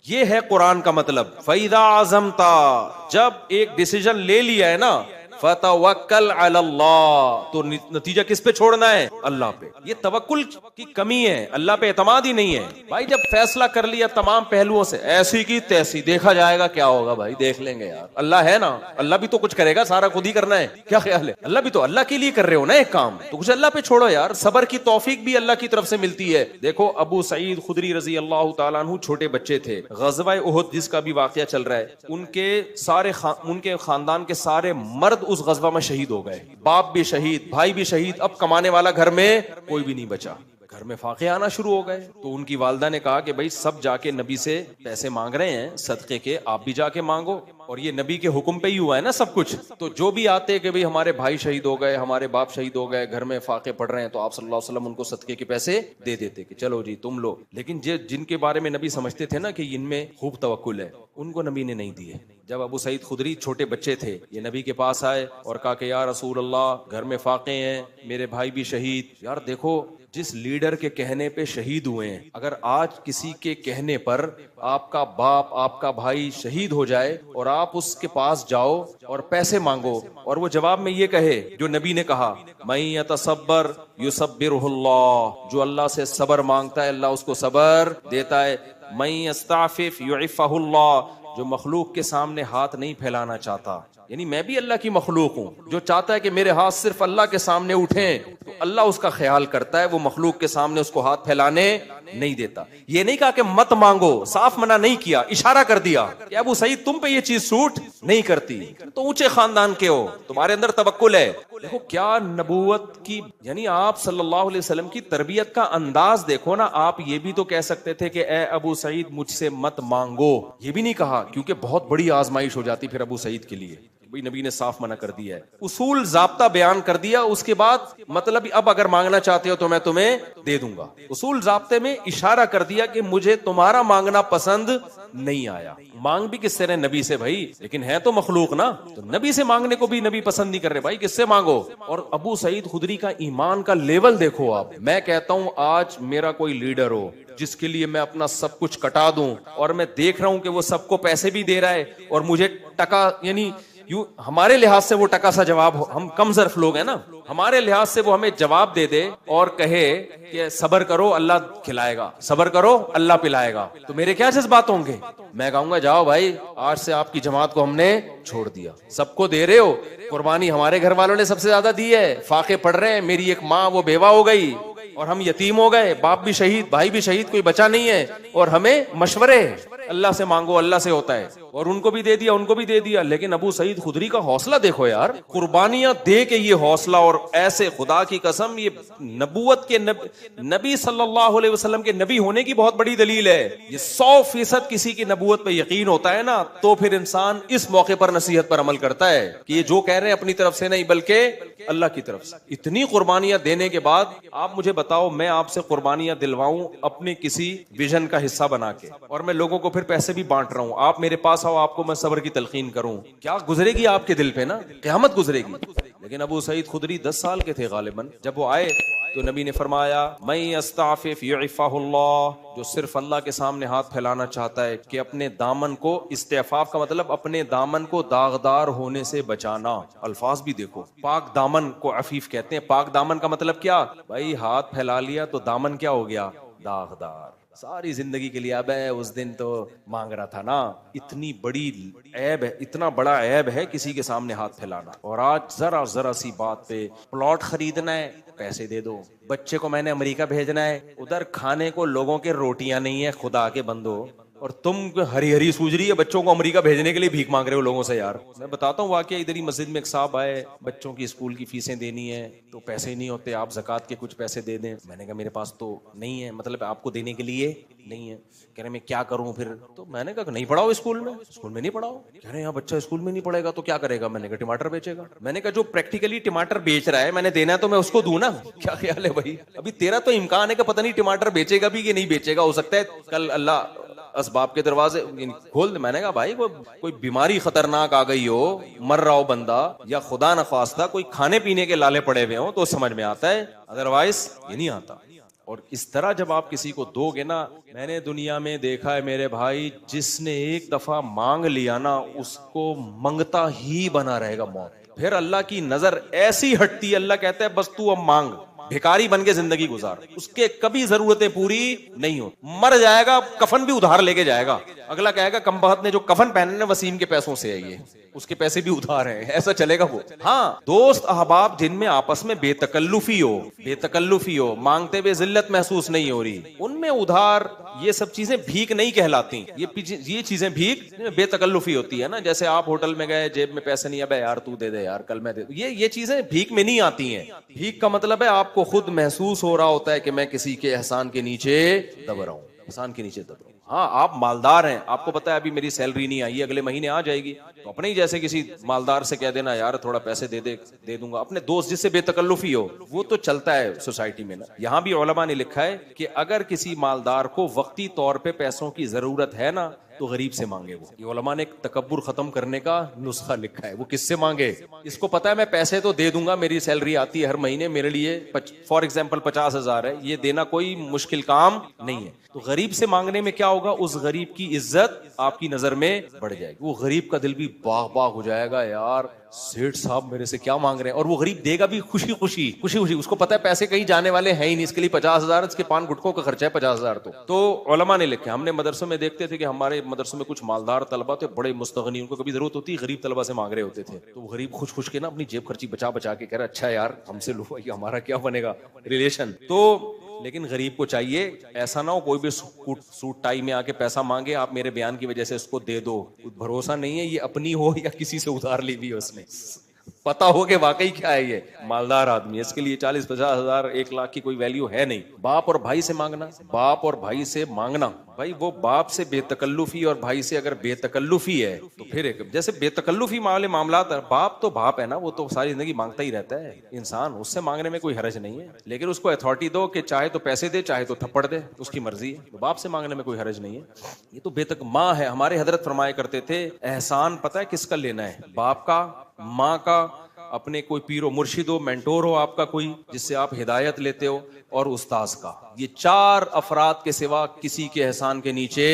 یہ ہے قرآن کا مطلب. فَإِذَا عَزَمْتَ، جب ایک ڈیسیجن لے لیا ہے نا، فَتَوَكَّلْ عَلَى اللَّهِ، تو نتیجہ کس پہ چھوڑنا ہے؟ اللہ پہ. یہ توکل کی کمی ہے، اللہ پہ اعتماد ہی نہیں ہے. بھائی جب فیصلہ کر لیا تمام پہلوؤں سے، ایسی کی تیسی، دیکھا جائے گا کیا ہوگا، بھائی دیکھ لیں گے یار، اللہ ہے نا، اللہ بھی تو کچھ کرے گا، سارا خود ہی کرنا ہے. کیا خیال ہے؟ اللہ بھی تو اللہ کے لیے کر رہے ہو نا ایک کام، تو کچھ اللہ پہ چھوڑو یار. صبر کی توفیق بھی اللہ کی طرف سے ملتی ہے. دیکھو ابو سعید خدری رضی اللہ تعالیٰ عنہ چھوٹے بچے تھے، غزوہ احد جس کا بھی واقعہ چل رہا ہے، ان کے خاندان کے سارے مرد اس غزوہ میں شہید ہو گئے. باپ بھی شہید، بھائی بھی شہید، اب کمانے والا گھر میں کوئی بھی نہیں بچا. گھر میں فاقے آنا شروع ہو گئے. تو ان کی والدہ نے کہا کہ بھائی سب جا کے نبی سے پیسے مانگ رہے ہیں صدقے کے، آپ بھی جا کے مانگو. اور یہ نبی کے حکم پہ ہی ہوا ہے نا سب کچھ. تو جو بھی آتے کہ بھئی ہمارے بھائی شہید ہو گئے، ہمارے باپ شہید ہو گئے، گھر میں فاقے پڑ رہے ہیں، تو آپ صلی اللہ علیہ وسلم ان کو صدقے کے پیسے دے دیتے کہ چلو جی تم لو. لیکن جن کے بارے میں نبی سمجھتے تھے نا کہ ان میں خوب توکل ہے، ان کو نبی نے نہیں دیے. جب ابو سعید خدری چھوٹے بچے تھے، یہ نبی کے پاس آئے اور کہا کہ یا رسول اللہ گھر میں فاقے ہیں، میرے بھائی بھی شہید. یار دیکھو جس لیڈر کے کہنے پہ شہید ہوئے ہیں، اگر آج کسی کے کہنے پر آپ کا باپ، آپ کا بھائی شہید ہو جائے اور آپ اس کے پاس جاؤ اور پیسے مانگو، اور وہ جواب میں یہ کہے جو نبی نے کہا، من یتصبر یصبرہ اللہ، جو اللہ سے صبر مانگتا ہے اللہ اس کو صبر دیتا ہے. من یستعفف یعفہ اللہ، جو مخلوق کے سامنے ہاتھ نہیں پھیلانا چاہتا، یعنی میں بھی اللہ کی مخلوق ہوں، جو چاہتا ہے کہ میرے ہاتھ صرف اللہ کے سامنے اٹھیں تو اللہ اس کا خیال کرتا ہے، وہ مخلوق کے سامنے اس کو ہاتھ پھیلانے نہیں دیتا. یہ نہیں کہا کہ مت مانگو، صاف منع نہیں کیا، اشارہ کر دیا کہ ابو سعید تم پہ یہ چیز سوٹ نہیں کرتی، تو اونچے خاندان کے ہو، تمہارے اندر توکل ہے. دیکھو کیا نبوت کی، یعنی آپ صلی اللہ علیہ وسلم کی تربیت کا انداز دیکھو نا. آپ یہ بھی تو کہہ سکتے تھے کہ اے ابو سعید مجھ سے مت مانگو، یہ بھی نہیں کہا، کیونکہ بہت بڑی آزمائش ہو جاتی پھر ابو سعید کے لیے. بھئی نبی نے صاف منع کر دیا ہے، اصول ضابطہ بیان کر دیا، اس کے بعد مطلب اب اگر مانگنا چاہتے ہو تو میں تمہیں دے دوں گا. اصول ضابطے میں اشارہ کر دیا کہ مجھے تمہارا مانگنا پسند نہیں آیا. مانگ بھی کس سے رہے؟ نبی سے بھائی، لیکن ہے تو مخلوق نا، تو نبی سے مانگنے کو بھی نبی پسند نہیں کر رہے. بھائی کس سے مانگو؟ اور ابو سعید خدری کا ایمان کا لیول دیکھو آپ. میں کہتا ہوں آج میرا کوئی لیڈر ہو جس کے لیے میں اپنا سب کچھ کٹا دوں، اور میں دیکھ رہا ہوں کہ وہ سب کو پیسے بھی دے رہا ہے اور مجھے ٹکا، یعنی ہمارے لحاظ سے وہ ٹکا سا جواب، ہم کم ظرف لوگ ہیں نا، ہمارے لحاظ سے وہ ہمیں جواب دے دے اور کہے کہ صبر کرو اللہ کھلائے گا، صبر کرو اللہ پلائے گا، تو میرے کیا جذبات ہوں گے؟ میں کہوں گا جاؤ بھائی آج سے آپ کی جماعت کو ہم نے چھوڑ دیا. سب کو دے رہے ہو، قربانی ہمارے گھر والوں نے سب سے زیادہ دی ہے، فاقے پڑ رہے ہیں، میری ایک ماں وہ بیوہ ہو گئی اور ہم یتیم ہو گئے، باپ بھی شہید، بھائی بھی شہید، کوئی بچا نہیں ہے، اور ہمیں مشورے اللہ سے مانگو، اللہ سے ہوتا ہے. اور ان کو بھی دے دیا، ان کو بھی دے دیا. لیکن ابو سعید خدری کا حوصلہ دیکھو یار، قربانیاں دے کے یہ حوصلہ، اور ایسے خدا کی قسم یہ نبوت کے نبی صلی اللہ علیہ وسلم کے نبی ہونے کی بہت بڑی دلیل ہے. یہ 100% کسی کی نبوت پہ یقین ہوتا ہے نا، تو پھر انسان اس موقع پر نصیحت پر عمل کرتا ہے کہ یہ جو کہہ رہے ہیں اپنی طرف سے نہیں بلکہ اللہ کی طرف سے. اتنی قربانیاں دینے کے بعد آپ مجھے بتاؤ میں آپ سے قربانیاں دلواؤں اپنے کسی ویژن کا حصہ بنا کے، اور میں لوگوں کو پھر پیسے بھی بانٹ رہا ہوں، آپ میرے پاس آؤ، آپ کو میں صبر کی تلقین کروں، کیا گزرے گی آپ کے دل پہ نا، قیامت گزرے گی. لیکن ابو سعید خدری 10 سال کے تھے غالباً جب وہ آئے، تو نبی نے فرمایا من یستعفف یعفہ اللہ، جو صرف اللہ کے سامنے ہاتھ پھیلانا چاہتا ہے کہ اپنے دامن کو، استعفاف کا مطلب اپنے دامن کو داغدار ہونے سے بچانا. الفاظ بھی دیکھو، پاک دامن کو عفیف کہتے ہیں. پاک دامن کا مطلب کیا؟ بھائی ہاتھ پھیلا لیا تو دامن کیا ہو گیا؟ داغدار. ساری زندگی کے لیے اب اس دن تو مانگ رہا تھا نا. اتنی بڑی عیب ہے، اتنا بڑا عیب ہے کسی کے سامنے ہاتھ پھیلانا. اور آج ذرا سی بات پہ پلاٹ خریدنا ہے پیسے دے دو، بچے کو میں نے امریکہ بھیجنا ہے، ادھر کھانے کو لوگوں کے روٹیاں نہیں ہیں، خدا کے بندو، اور تم ہری سوج رہی ہے بچوں کو امریکہ بھیجنے کے لیے بھیک مانگ رہے ہو لوگوں سے. یار میں بتاتا ہوں واقعہ، ادھر ہی مسجد میں ایک صاحب آئے، بچوں کی اسکول کی فیسیں دینی ہے تو پیسے نہیں ہوتے، آپ زکوٰۃ کے کچھ پیسے دے دیں. میں نے کہا میرے پاس تو نہیں ہے، مطلب آپ کو دینے کے لیے نہیں ہے. کہہ رہے میں کیا کروں پھر؟ تو میں نے کہا کہ نہیں پڑھاؤ اسکول میں نہیں پڑھاؤ. کہہ رہے ہیں بچہ اسکول میں نہیں پڑھے گا تو کیا کرے گا؟ میں نے کہا ٹماٹر بیچے گا. میں نے کہا جو پریکٹیکلی ٹماٹر بیچ رہا ہے میں نے دینا ہے تو میں اس کو دوں نا. کیا خیال ہے بھائی؟ ابھی تیرا تو امکان ہے کہ پتہ نہیں ٹماٹر بیچے گا بھی کہ نہیں بیچے گا، ہو سکتا ہے کل اللہ اسباب کے دروازے کھول دے. میں نے کہا بھائی کوئی بیماری خطرناک آ گئی ہو، مر رہا ہو بندہ، یا خدا نخواستہ کوئی کھانے پینے کے لالے پڑے ہوئے ہوں تو سمجھ میں آتا ہے، ادروائز یہ نہیں آتا. اور اس طرح جب آپ کسی کو دو گے نا, میں نے دنیا میں دیکھا ہے میرے بھائی, جس نے ایک دفعہ مانگ لیا نا اس کو منگتا ہی بنا رہے گا موت. پھر اللہ کی نظر ایسی ہٹتی ہے, اللہ کہتا ہے بس تو اب مانگ, بھکاری بن کے زندگی گزار, اس کے کبھی ضرورتیں پوری نہیں ہو, مر جائے گا کفن بھی ادھار لے کے جائے گا. اگلا کہے گا کم بخت نے جو کفن پہنے نا وسیم کے پیسوں سے ہے, یہ اس کے پیسے بھی ادھار ہیں, ایسا چلے گا وہ. ہاں دوست احباب جن میں آپس میں بے تکلفی ہو, مانگتے ہوئے ذلت محسوس نہیں ہو رہی, ان میں ادھار یہ سب چیزیں بھیک نہیں کہلاتی. یہ چیزیں بھیک بے تکلفی ہوتی ہے نا, جیسے آپ ہوٹل میں گئے, جیب میں پیسے نہیں, ابے یار تو دے دے یار, کل میں دے دوں, یہ چیزیں بھیک میں نہیں آتی ہیں. بھیک کا مطلب ہے آپ کو خود محسوس ہو رہا ہوتا ہے کہ میں کسی کے احسان کے نیچے دب رہا ہوں, احسان کے نیچے دب رہا ہوں. ہاں آپ مالدار ہیں, آپ کو پتا ہے ابھی میری سیلری نہیں آئی ہے, اگلے مہینے آ جائے گی, تو اپنے ہی جیسے کسی مالدار سے کہہ دینا یار تھوڑا پیسے دے دوں گا. اپنے دوست جس سے بے تکلفی ہو, وہ تو چلتا ہے سوسائٹی میں نا. یہاں بھی علماء نے لکھا ہے کہ اگر کسی مالدار کو وقتی طور پہ پیسوں کی ضرورت ہے نا تو غریب سے مانگے. وہ یہ علماء نے تکبر ختم کرنے کا نسخہ لکھا ہے. وہ کس سے مانگے؟ اس کو پتا ہے میں پیسے تو دے دوں گا, میری سیلری آتی ہے ہر مہینے, میرے لیے فار ایگزامپل 50,000 ہے, یہ دینا کوئی مشکل کام نہیں ہے. تو غریب سے مانگنے میں کیا ہوگا, اس غریب کی عزت آپ کی نظر میں بڑھ جائے گی. وہ غریب کا دل بھی باغ باغ ہو جائے گا, یار سیٹھ صاحب میرے سے کیا مانگ رہے ہیں, اور وہ غریب دے گا بھی خوشی خوشی. اس کو پتا ہے پیسے کہیں جانے والے ہیں ہی نہیں, اس کے لیے 50,000 اس کے پان گٹکوں کا خرچہ ہے 50,000. تو علماء نے لکھا, ہم نے مدرسوں میں دیکھتے تھے کہ ہمارے مدرسوں میں کچھ مالدار طلبہ تھے, بڑے مستغنی, ان کو کبھی ضرورت ہوتی غریب طلبہ سے مانگ رہے ہوتے تھے, تو وہ غریب خوش خوش کے نا اپنی جیب خرچی بچا کے کہہ رہا اچھا یار ہم سے لو, ہمارا کیا بنے گا ریلیشن. تو لیکن غریب کو چاہیے ایسا نہ ہو کوئی بھی سوٹ ٹائی میں آ کے پیسہ مانگے, آپ میرے بیان کی وجہ سے اس کو دے دو. بھروسہ نہیں ہے یہ اپنی ہو یا کسی سے ادھار لی بھی اس نے, پتا ہو کہ واقعی کیا ہے یہ مالدار آدمی, اس کے لیے 40-50,000 1,00,000 کی کوئی ویلیو ہے نہیں. باپ اور بھائی سے مانگنا, بھائی وہ باپ سے بے تکلفی اور بھائی سے اگر بے تکلفی ہے تو پھر جیسے بے تکلفی والے معاملات, باپ تو باپ ہے نا, وہ تو ساری زندگی مانگتا ہی رہتا ہے انسان, اس سے مانگنے میں کوئی حرج نہیں ہے, لیکن اس کو اتھارٹی دو کہ چاہے تو پیسے دے چاہے تو تھپڑ دے, اس کی مرضی ہے. باپ سے مانگنے میں کوئی حرج نہیں ہے. یہ تو ماں ہے, ہمارے حضرت فرمایا کرتے تھے احسان پتہ ہے کس کا لینا ہے, باپ کا, ماں کا, اپنے کوئی پیر و مرشد ہو, مینٹور ہو آپ کا کوئی جس سے آپ ہدایت لیتے ہو, اور استاذ کا. یہ 4 افراد کے سوا کسی کے احسان کے نیچے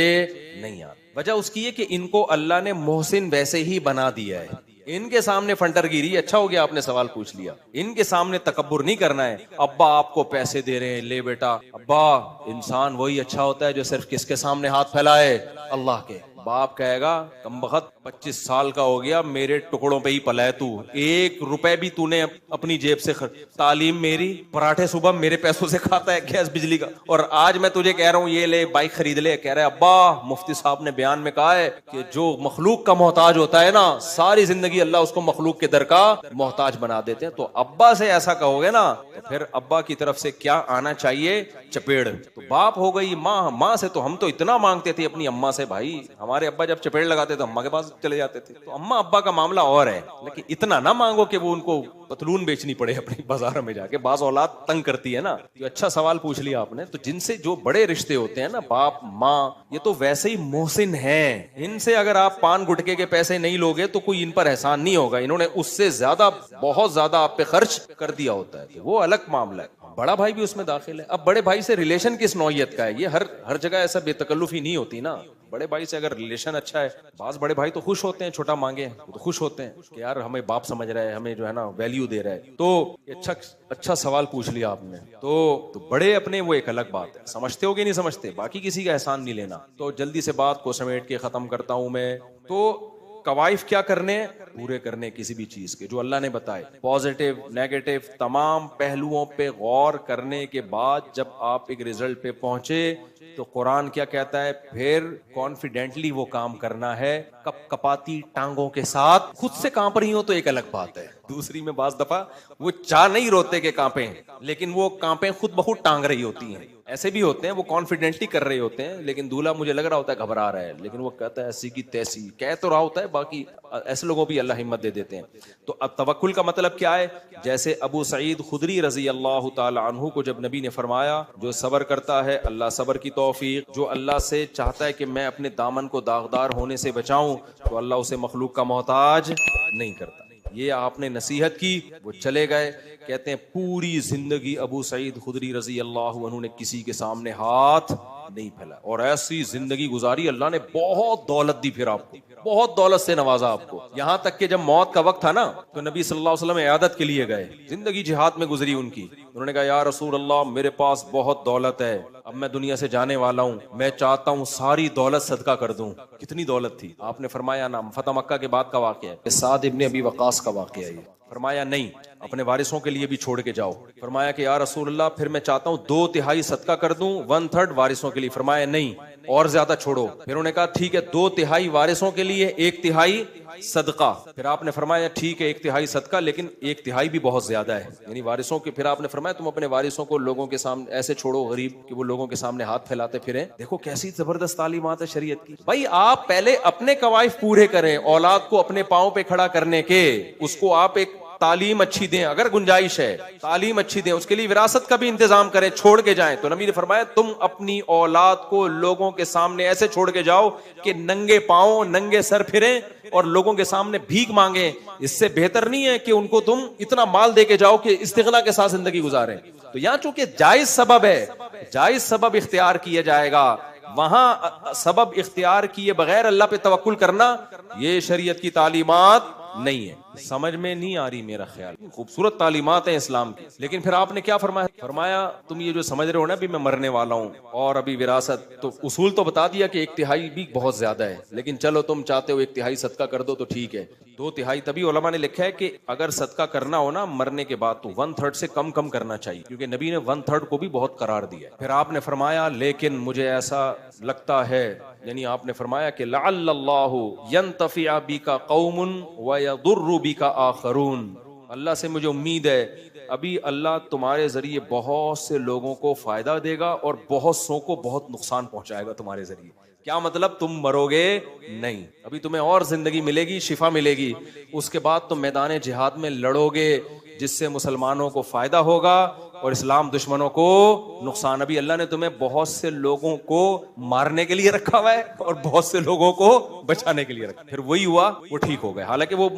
نہیں آتے. وجہ اس کی ہے کہ ان کو اللہ نے محسن ویسے ہی بنا دیا ہے. ان کے سامنے فنٹر گیری, اچھا ہو گیا آپ نے سوال پوچھ لیا, ان کے سامنے تکبر نہیں کرنا ہے. ابا آپ کو پیسے دے رہے ہیں, لے بیٹا. ابا انسان وہی اچھا ہوتا ہے جو صرف کس کے سامنے ہاتھ پھیلائے, اللہ کے. باپ کہے گا کم بخت 25 سال کا ہو گیا, میرے ٹکڑوں پہ ہی پلا ہے تو, 1 روپے بھی تو نے اپنی جیب سے تعلیم میری, پراٹھے صبح میرے پیسوں سے کھاتا ہے, گیس بجلی کا, اور آج میں تجھے کہہ رہا ہوں یہ لے بائک خرید لے. کہہ رہے ابا مفتی صاحب نے بیان میں کہا ہے کہ جو مخلوق کا محتاج ہوتا ہے نا, ساری زندگی اللہ اس کو مخلوق کے در کا محتاج بنا دیتے ہیں. تو ابا سے ایسا کہو گے نا تو پھر ابا کی طرف سے کیا آنا چاہیے, چپیڑ. تو باپ ہو گئی, ماں سے تو ہم تو اتنا مانگتے تھے اپنی اماں سے, بھائی ہمارے ابا جب چپیڑ لگاتے تو اماں کے پاس چلے جاتے تھے. تو اماں ابا کا معاملہ اور ہے, لیکن اتنا نہ مانگو کہ وہ ان کو پتلون بیچنی پڑے اپنی بازار میں جا کے, بعض اولاد تنگ کرتی ہے نا. تو اچھا سوال پوچھ لیا آپ نے. تو جن سے جو بڑے رشتے ہوتے ہیں نا, باپ ماں, یہ تو ویسے ہی محسن ہیں. ان سے اگر آپ پان گٹکے کے پیسے نہیں لوگے تو کوئی ان پر احسان نہیں ہوگا, انہوں نے اس سے زیادہ بہت زیادہ آپ پہ خرچ کر دیا ہوتا ہے, تو وہ الگ معاملہ ہے. بڑا بھائی بھی اس میں داخل ہے. اب بڑے بھائی سے ریلیشن کس نوعیت کا ہے, یہ ہر جگہ ایسا بے تکلفی نہیں ہوتی نا. بڑے بھائی سے اگر ریلیشن اچھا ہے, بعض بڑے بھائی تو خوش ہوتے ہیں چھوٹا مانگے, تو خوش ہوتے ہیں کہ یار ہمیں باپ سمجھ رہا ہے, ہمیں جو ہے نا ویلیو دے رہا ہے. تو اچھا سوال پوچھ لیا آپ نے. تو بڑے اپنے وہ ایک الگ بات ہے, سمجھتے ہو کہ نہیں سمجھتے, باقی کسی کا احسان نہیں لینا. تو جلدی سے بات کو سمیٹ کے ختم کرتا ہوں میں. تو قوائف کیا کرنے, پورے کرنے کسی بھی چیز کے جو اللہ نے بتائے, پازیٹیو نیگیٹو تمام پہلوؤں پہ غور کرنے کے بعد جب آپ ایک ریزلٹ پہ پہنچے تو قرآن کیا کہتا ہے, پھر کانفیڈنٹلی وہ کام کرنا ہے. کپ کپاتی ٹانگوں کے ساتھ, خود سے کانپ رہی ہو تو ایک الگ بات ہے, دوسری میں بعض دفعہ وہ چاہ نہیں روتے کہ کانپیں, لیکن وہ کانپیں خود بخود ٹانگ رہی ہوتی ہیں. ایسے بھی ہوتے ہیں وہ کانفیڈنٹلی کر رہے ہوتے ہیں, لیکن دولہا مجھے لگ رہا ہوتا ہے گھبرا رہا ہے, لیکن وہ کہتا ہے ایسی کی تیسی, کہہ تو رہا ہوتا ہے, باقی ایسے لوگوں بھی اللہ ہمت دے دیتے ہیں. تو اب توکل کا مطلب کیا ہے, جیسے ابو سعید خدری رضی اللہ تعالی عنہ کو جب نبی نے فرمایا جو صبر کرتا ہے اللہ صبر کی توفیق, جو اللہ سے چاہتا ہے کہ میں اپنے دامن کو داغدار ہونے سے بچاؤں تو اللہ اسے مخلوق کا محتاج نہیں کرتا. یہ آپ نے نصیحت کی، وہ چلے گئے. کہتے ہیں پوری زندگی ابو سعید خدری رضی اللہ عنہ نے کسی کے سامنے ہاتھ نہیں پھیلا، اور ایسی زندگی گزاری. اللہ نے بہت دولت دی، پھر آپ کو بہت دولت سے نوازا آپ کو، یہاں تک کہ جب موت کا وقت تھا نا تو نبی صلی اللہ علیہ وسلم عیادت کے لیے گئے. زندگی جہاد میں گزری ان کی. انہوں نے کہا یا رسول اللہ میرے پاس بہت دولت ہے، اب میں دنیا سے جانے والا ہوں، میں چاہتا ہوں ساری دولت صدقہ کر دوں. کتنی دولت تھی؟ آپ نے فرمایا نام فتح مکہ کے بعد کا واقعہ ہے، سعد ابن ابی وقاص کا واقعہ ہے یہ. فرمایا نہیں، اپنے وارثوں کے لیے بھی چھوڑ کے جاؤ. فرمایا کہ یا رسول اللہ پھر میں چاہتا ہوں 2/3 صدقہ کر دوں، 1/3 وارثوں کے لیے. فرمایا نہیں اور زیادہ چھوڑو. پھر انہوں نے کہا ٹھیک ہے 2/3 وارثوں کے لیے، 1/3 صدقہ. پھر آپ نے فرمایا ٹھیک ہے 1/3 صدقہ، لیکن 1/3 بھی بہت زیادہ ہے، یعنی وارثوں کے. پھر آپ نے فرمایا تم اپنے وارثوں کو لوگوں کے سامنے ایسے چھوڑو غریب کہ وہ لوگوں کے سامنے ہاتھ پھیلاتے پھریں. دیکھو کیسی زبردست تعلیمات ہے شریعت کی. بھائی آپ پہلے اپنے قوائف پورے کریں، اولاد کو اپنے پاؤں پہ کھڑا کرنے کے، اس کو آپ ایک تعلیم اچھی دیں، اگر گنجائش ہے تعلیم اچھی دیں، اس کے لیے وراثت کا بھی انتظام کریں، چھوڑ کے جائیں. تو نبی نے فرمایا تم اپنی اولاد کو لوگوں کے سامنے ایسے چھوڑ کے جاؤ کہ ننگے پاؤں ننگے سر پھریں اور لوگوں کے سامنے بھیک مانگیں. اس سے بہتر نہیں ہے کہ ان کو تم اتنا مال دے کے جاؤ کہ استغنا کے ساتھ زندگی گزاریں. تو یہاں چونکہ جائز سبب ہے، جائز سبب اختیار کیا جائے گا، وہاں سبب اختیار کیے بغیر اللہ پہ توکل کرنا یہ شریعت کی تعلیمات نہیں ہے. سمجھ میں نہیں آ رہی میرا خیال. خوبصورت تعلیمات ہیں اسلام کی، لیکن پھر آپ نے کیا فرمایا؟ فرمایا تم یہ جو سمجھ رہے ہو نا ابھی میں مرنے والا ہوں اور ابھی وراثت، تو اصول تو بتا دیا کہ 1/3 بھی بہت زیادہ ہے، لیکن چلو تم چاہتے ہو 1/3 صدقہ کر دو تو ٹھیک ہے. 2/3 تبھی علماء نے لکھا ہے کہ اگر صدقہ کرنا ہو نا مرنے کے بعد تو 1/3 سے کم کرنا چاہیے، کیونکہ نبی نے 1/3 کو بھی بہت قرار دیا ہے. پھر آپ نے فرمایا لیکن مجھے ایسا لگتا ہے، یعنی آپ نے فرمایا کہ لعل اللہ ینتفع بک قوم ویضر بک آخرون. اللہ سے مجھے امید ہے ابھی اللہ تمہارے ذریعے بہت سے لوگوں کو فائدہ دے گا اور بہت سو کو بہت نقصان پہنچائے گا تمہارے ذریعے. کیا مطلب؟ تم مرو گے نہیں، ابھی تمہیں اور زندگی ملے گی، شفا ملے گی، اس کے بعد تم میدان جہاد میں لڑو گے جس سے مسلمانوں کو فائدہ ہوگا اور اسلام دشمنوں کو نقصان. ابھی اللہ نے تمہیں بہت سے لوگوں کو مارنے کے لیے رکھا ہوا ہے اور بہت سے لوگوں کو بچانے کے لیے رکھا. پھر وہی ہوا، وہ ٹھیک ہو گئے، حالانکہ وہ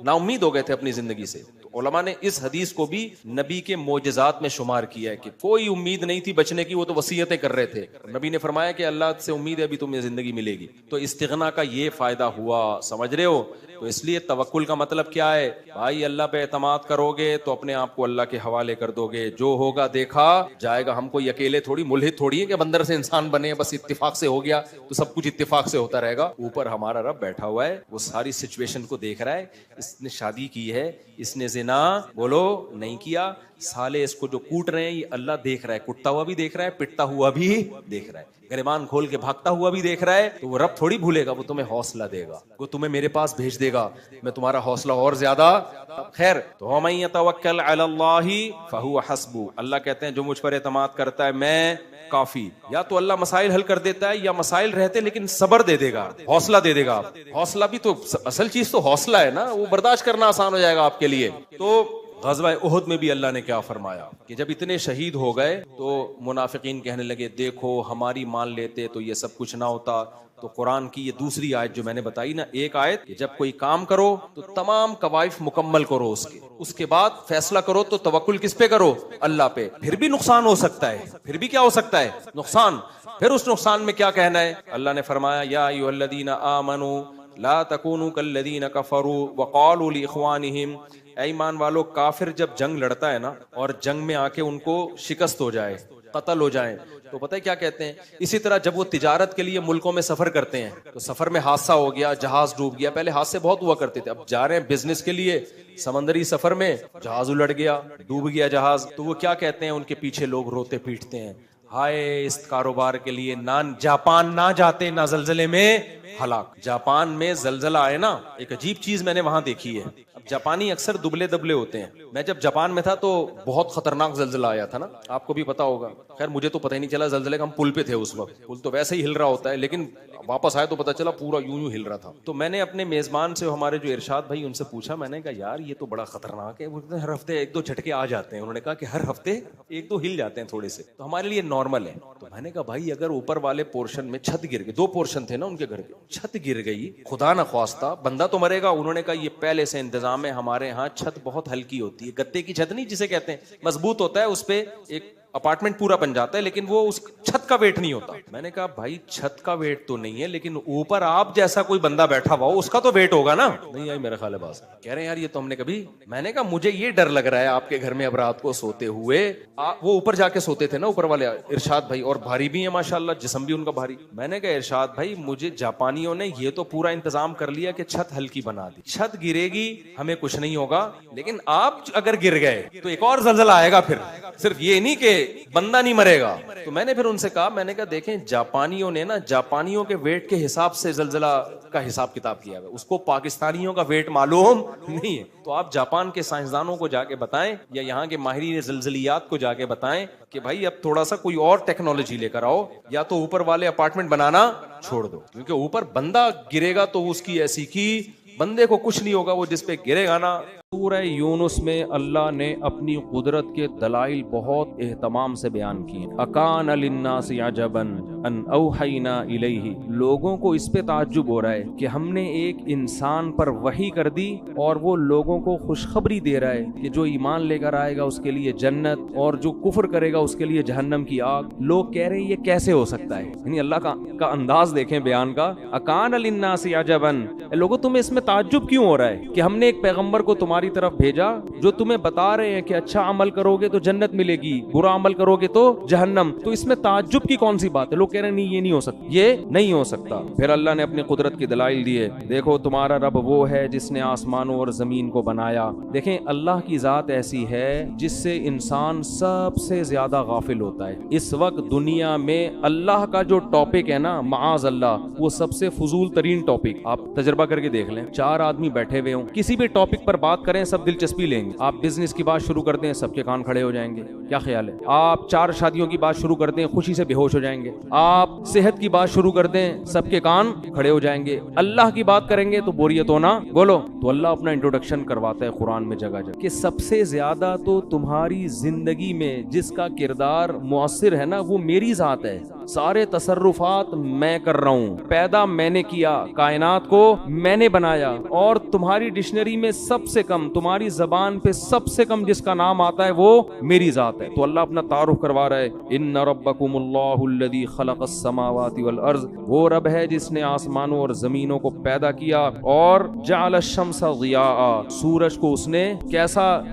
نا امید ہو گئے تھے اپنی زندگی سے. تو علماء نے اس حدیث کو بھی نبی کے معجزات میں شمار کیا ہے کہ کوئی امید نہیں تھی بچنے کی، وہ تو وصیتیں کر رہے تھے. نبی نے فرمایا کہ اللہ سے امید ہے ابھی تمہیں زندگی ملے گی. تو استغنا کا یہ فائدہ ہوا، سمجھ رہے ہو؟ تو اس لیے توکل کا مطلب کیا ہے بھائی؟ اللہ پہ اعتماد کرو گے تو اپنے آپ کو اللہ کے حوالے کر دو گے، جو ہوگا دیکھا جائے گا. ہم کوئی اکیلے تھوڑی ملحد تھوڑی ہے کہ بندر سے انسان بنے، بس اتفاق سے ہو گیا تو سب کچھ اتفاق سے ہوتا رہے گا. اوپر ہمارا رب بیٹھا ہوا ہے، وہ ساری سچویشن کو دیکھ رہا ہے. اس نے شادی کی ہے، اس نے زنا بولو نہیں کیا، سالے اس کو جو کوٹ رہے ہیں یہ اللہ دیکھ رہا ہے، کٹتا ہوا بھی دیکھ رہا ہے، پٹتا ہوا بھی دیکھ رہا ہے، گریبان کھول کے بھاگتا ہوا بھی دیکھ رہا ہے. تو وہ رب تھوڑی بھولے گا، وہ تمہیں حوصلہ دے گا، وہ تمہیں میرے پاس بھیج دے گا، میں تمہارا حوصلہ اور زیادہ. خیر تو وَمَن يَتَوَكَّلْ عَلَى اللَّهِ فَهُوَ حَسْبُهُ. اللہ کہتے ہیں جو مجھ پر اعتماد کرتا ہے میں کافی. یا تو اللہ مسائل حل کر دیتا ہے یا مسائل رہتے لیکن صبر دے دے گا، حوصلہ دے دے گا. حوصلہ بھی تو اصل چیز تو حوصلہ ہے نا، وہ برداشت کرنا آسان ہو جائے گا آپ کے لیے. تو غزوہ احد میں بھی اللہ نے کیا فرمایا کہ جب اتنے شہید ہو گئے تو منافقین کہنے لگے دیکھو ہماری مان لیتے تو یہ سب کچھ نہ ہوتا. تو قرآن کی یہ دوسری آیت جو میں نے بتائی نا، ایک آیت کہ جب کوئی کام کرو تو تمام قوائف مکمل کرو، اس کے بعد فیصلہ کرو تو توکل کس پہ کرو؟ اللہ پہ. پھر بھی نقصان ہو سکتا ہے، پھر بھی کیا ہو سکتا ہے؟ نقصان. پھر اس نقصان میں کیا کہنا ہے؟ اللہ نے فرمایا یا ایھا الذین آمنوا لا تکونوا کالذین کفروا وقالوا لاخوانہم. اے ایمان والو، کافر جب جنگ لڑتا ہے نا اور جنگ میں آ کے ان کو شکست ہو جائے، قتل ہو جائیں، تو پتہ ہے کیا کہتے ہیں؟ اسی طرح جب وہ تجارت کے لیے ملکوں میں سفر کرتے ہیں تو سفر میں حادثہ ہو گیا، جہاز ڈوب گیا. پہلے حادثے بہت ہوا کرتے تھے، اب جا رہے ہیں بزنس کے لیے سمندری سفر میں، جہاز الٹ گیا، ڈوب گیا جہاز. تو وہ کیا کہتے ہیں؟ ان کے پیچھے لوگ روتے پیٹتے ہیں، ہائے اس کاروبار کے لیے نہ جاپان نہ جاتے، نہ زلزلے میں ہلاک. جاپان میں زلزلہ آئے نا، ایک عجیب چیز میں نے وہاں دیکھی ہے. اب جاپانی اکثر دبلے دبلے ہوتے ہیں. میں جب جاپان میں تھا تو بہت خطرناک زلزلہ آیا تھا نا، آپ کو بھی پتا ہوگا. خیر مجھے تو پتہ ہی نہیں چلا زلزلے کا، ہم پل پہ تھے اس وقت، پل تو ویسے ہی ہل رہا ہوتا ہے، لیکن واپس آئے تو پتا چلا پورا یوں ہل رہا تھا. تو میں نے اپنے میزبان سے، ہمارے جو ارشاد بھائی، ان سے پوچھا، میں نے کہا یار یہ تو بڑا خطرناک ہے. وہ ہر ہفتے ایک دو جھٹکے آ جاتے ہیں. انہوں نے کہا کہ ہر ہفتے ایک دو ہل جاتے ہیں تھوڑے سے، تو ہمارے لیے نارمل ہے. تو میں نے کہا بھائی اگر اوپر والے پورشن میں چھت گر گئی، 2 پورشن تھے نا ان کے گھر کے، چھت گر گئی، خدا نہ خواستہ بندہ تو مرے گا. انہوں نے کہا یہ پہلے سے انتظام نظام ہے ہمارے ہاں چھت بہت ہلکی ہوتی ہے, گتے کی چھت نہیں جسے کہتے ہیں, مضبوط ہوتا ہے, اس پہ ایک اپارٹمنٹ پورا بن جاتا ہے, لیکن وہ اس چھت کا ویٹ نہیں ہوتا. میں نے کہا بھائی چھت کا ویٹ تو نہیں ہے, لیکن اوپر آپ جیسا کوئی بندہ بیٹھا ہوا ہو اس کا تو ویٹ ہوگا نا. نہیں آئی میرا خیال ہے بات. کہہ رہے ہیں یار یہ تو ہم نے کبھی, میں نے کہا مجھے یہ ڈر لگ رہا ہے آپ کے گھر میں اب رات کو سوتے ہوئے, وہ اوپر جا کے سوتے تھے نا اوپر والے ارشاد بھائی, اور بھاری بھی ہیں ماشاءاللہ, جسم بھی ان کا بھاری. میں نے کہا ارشاد بھائی مجھے جاپانیوں نے یہ تو پورا انتظام کر لیا کہ چھت ہلکی بنا دی, چھت گرے گی ہمیں کچھ نہیں ہوگا, لیکن آپ اگر گر گئے تو ایک اور زلزلہ آئے گا, پھر صرف یہ نہیں کہ بندہ نہیں مرے گا. تو میں نے پھر ان سے کہا, میں نے کہا دیکھیں جاپانیوں نے نا جاپانیوں کے ویٹ کے حساب سے زلزلہ کا حساب کتاب کیا ہے, اس کو پاکستانیوں کا ویٹ معلوم نہیں ہے. تو آپ جاپان کے سائنسدانوں کو جا کے بتائیں یا یہاں کے ماہرین زلزلیات کو جا کے بتائیں کہ بھائی اب تھوڑا سا کوئی اور ٹیکنالوجی لے کر آؤ, یا تو اوپر والے اپارٹمنٹ بنانا چھوڑ دو, کیونکہ اوپر بندہ گرے گا تو اس کی ایسی کی بندے کو کچھ نہیں ہوگا, وہ جس پہ گرے گا نا. سورہ یونس میں اللہ نے اپنی قدرت کے دلائل بہت اہتمام سے بیان کیے. اکان للناس عجبا ان اوحینا الیہ, لوگوں کو اس پہ تعجب ہو رہا ہے کہ ہم نے ایک انسان پر وحی کر دی اور وہ لوگوں کو خوشخبری دے رہا ہے کہ جو ایمان لے کر آئے گا اس کے لیے جنت, اور جو کفر کرے گا اس کے لیے جہنم کی آگ. لوگ کہہ رہے ہیں یہ کیسے ہو سکتا ہے, یعنی اللہ کا انداز دیکھیں بیان کا. اکان للناس عجبا, لوگوں تمہیں اس میں تعجب کیوں ہو رہا ہے کہ ہم نے ایک پیغمبر کو تمہاری طرف بھیجا جو تمہیں بتا رہے ہیں کہ اچھا عمل کرو گے تو جنت ملے گی, برا عمل کرو گے تو جہنم, تو اس میں تعجب کی کون سی بات ہے؟ لوگ کہہ رہے ہیں نہیں یہ نہیں ہو سکتا, یہ نہیں ہو سکتا. پھر اللہ نے اپنی قدرت کی دلائل دیے. دیکھو تمہارا رب وہ ہے جس نے آسمانوں اور زمین کو بنایا. دیکھیں اللہ کی ذات ایسی ہے جس سے انسان سب سے زیادہ غافل ہوتا ہے. اس وقت دنیا میں اللہ کا جو ٹاپک ہے نا معاذ اللہ, وہ سب سے فضول ترین ٹاپک. آپ تجربہ کر کے دیکھ لیں, 4 آدمی بیٹھے ہوئے ہوں, کسی بھی ٹاپک پر بات کریں سب دلچسپی لیں گے. آپ بزنس کی بات شروع کر دیں سب کے کان کھڑے ہو جائیں گے. کیا خیال ہے؟ آپ 4 شادیوں کی بات شروع کر دیں خوشی سے بے ہوش ہو جائیں گے. آپ صحت کی بات شروع کر دیں سب کے کان کھڑے ہو جائیں گے. اللہ کی بات کریں گے تو بوریت ہونا بولو. تو اللہ اپنا انٹروڈکشن کرواتا ہے قرآن میں جگہ جگہ کہ سب سے زیادہ تو تمہاری زندگی میں جس کا کردار مؤثر ہے نا وہ میری ذات ہے. سارے تصرفات میں کر رہا ہوں, پیدا میں نے کیا, کائنات کو میں نے بنایا, اور تمہاری ڈکشنری میں سب سے کم, تمہاری زبان پہ سب سے کم جس کا نام آتا ہے وہ میری ذات ہے. تو اللہ اپنا تعارف کروا رہا ہے, ان ربکم اللہ الذی خلق السماوات والارض, وہ رب ہے جس نے آسمانوں اور زمینوں کو پیدا کیا, اور جعل الشمس ضیاء, سورج کو اس نے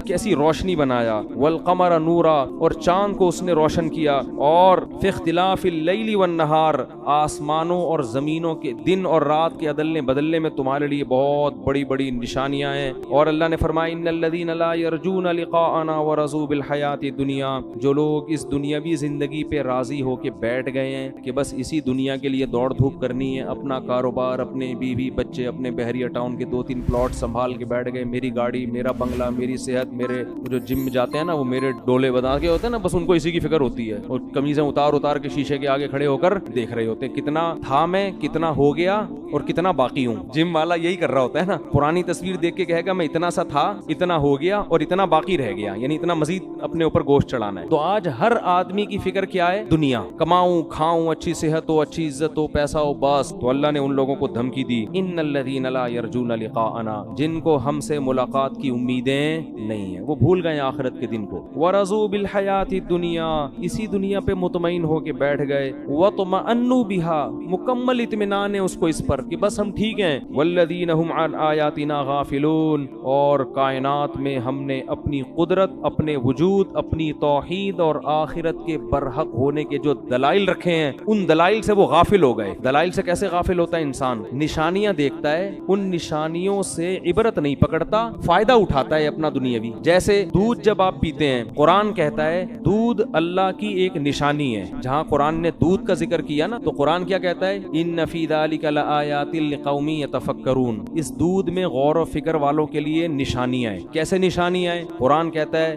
کیسی روشنی بنایا, والقمر نورا, اور چاند کو اس نے روشن کیا, اور فی اختلاف اللیل والنہار, آسمانوں اور زمینوں کے دن اور رات کے عدلنے بدلنے میں تمہارے لیے بہت بڑی بڑی نشانیاں ہیں. اور اللہ نے فرمایا ان الذین لا یرجون لقاءنا ورضوا بالحیات الدنیا, جو لوگ اس دنیاوی زندگی پہ راضی ہو کے بیٹھ گئے ہیں کہ بس اسی دنیا کے لیے دوڑ دھوپ کرنی ہے, اپنا کاروبار, اپنے بیوی بچے, اپنے بحریہ ٹاؤن کے 2-3 پلاٹ سنبھال کے بیٹھ گئے, میری گاڑی, میرا بنگلہ, میری صحت, میرے جو جم میں جاتے ہیں نا وہ میرے ڈولے بنا کے ہوتے ہیں نا, بس ان کو اسی کی فکر ہوتی ہے, اور قمیضیں اتار کے شیشے کے آگے کھڑے ہو کر دیکھ رہے ہوتے ہیں کتنا تھا میں, کتنا ہو گیا اور کتنا باقی ہوں. جم والا یہی کر رہا ہوتا ہے نا, پرانی تصویر دیکھ کے کہے گا میں اتنا سا تھا, اتنا ہو گیا اور اتنا باقی رہ گیا, یعنی اتنا مزید اپنے اوپر گوشت چڑھانا ہے. تو آج ہر آدمی کی فکر کیا ہے؟ دنیا, کماؤں, کھاؤں, اچھی صحت ہو, اچھی عزت ہو, پیسہ ہو, بس. تو اللہ نے ان لوگوں کو دھمکی دی, ان الذین لا یرجون لقاءنا, جن کو ہم سے ملاقات کی امیدیں نہیں ہیں, وہ بھول گئے آخرت کے دن کو. ورضوا بالحیات الدنیا, اسی دنیا پہ مطمئن ہو کے بیٹھ گئے. وطمئنوا بها, مکمل اطمینان ہے اس کو اس پر کہ بس ہم ٹھیک ہیں. والذین هم عن آیاتنا غافلون, اور کائنات میں ہم نے اپنی قدرت, اپنے وجود, اپنی توحید اور آخرت کے برحق ہونے کے جو دلائل رکھے ہیں ان دلائل سے وہ غافل ہو گئے. دلائل سے کیسے غافل ہوتا ہے انسان؟ نشانیاں دیکھتا ہے, ان نشانیوں سے عبرت نہیں پکڑتا, فائدہ اٹھاتا ہے اپنا دنیاوی. جیسے دودھ جب آپ پیتے ہیں, قرآن کہتا ہے دودھ اللہ کی ایک نشانی ہے. جہاں قرآن نے دودھ کا ذکر کیا نا تو قرآن کیا کہتا ہے؟ ان فی ذلک لآیات لقوم یتفکرون, اس دودھ میں غور و فکر والوں کے لیے نشانیاں ہیں. کیسے نشانیاں ہیں؟ قرآن کہتا ہے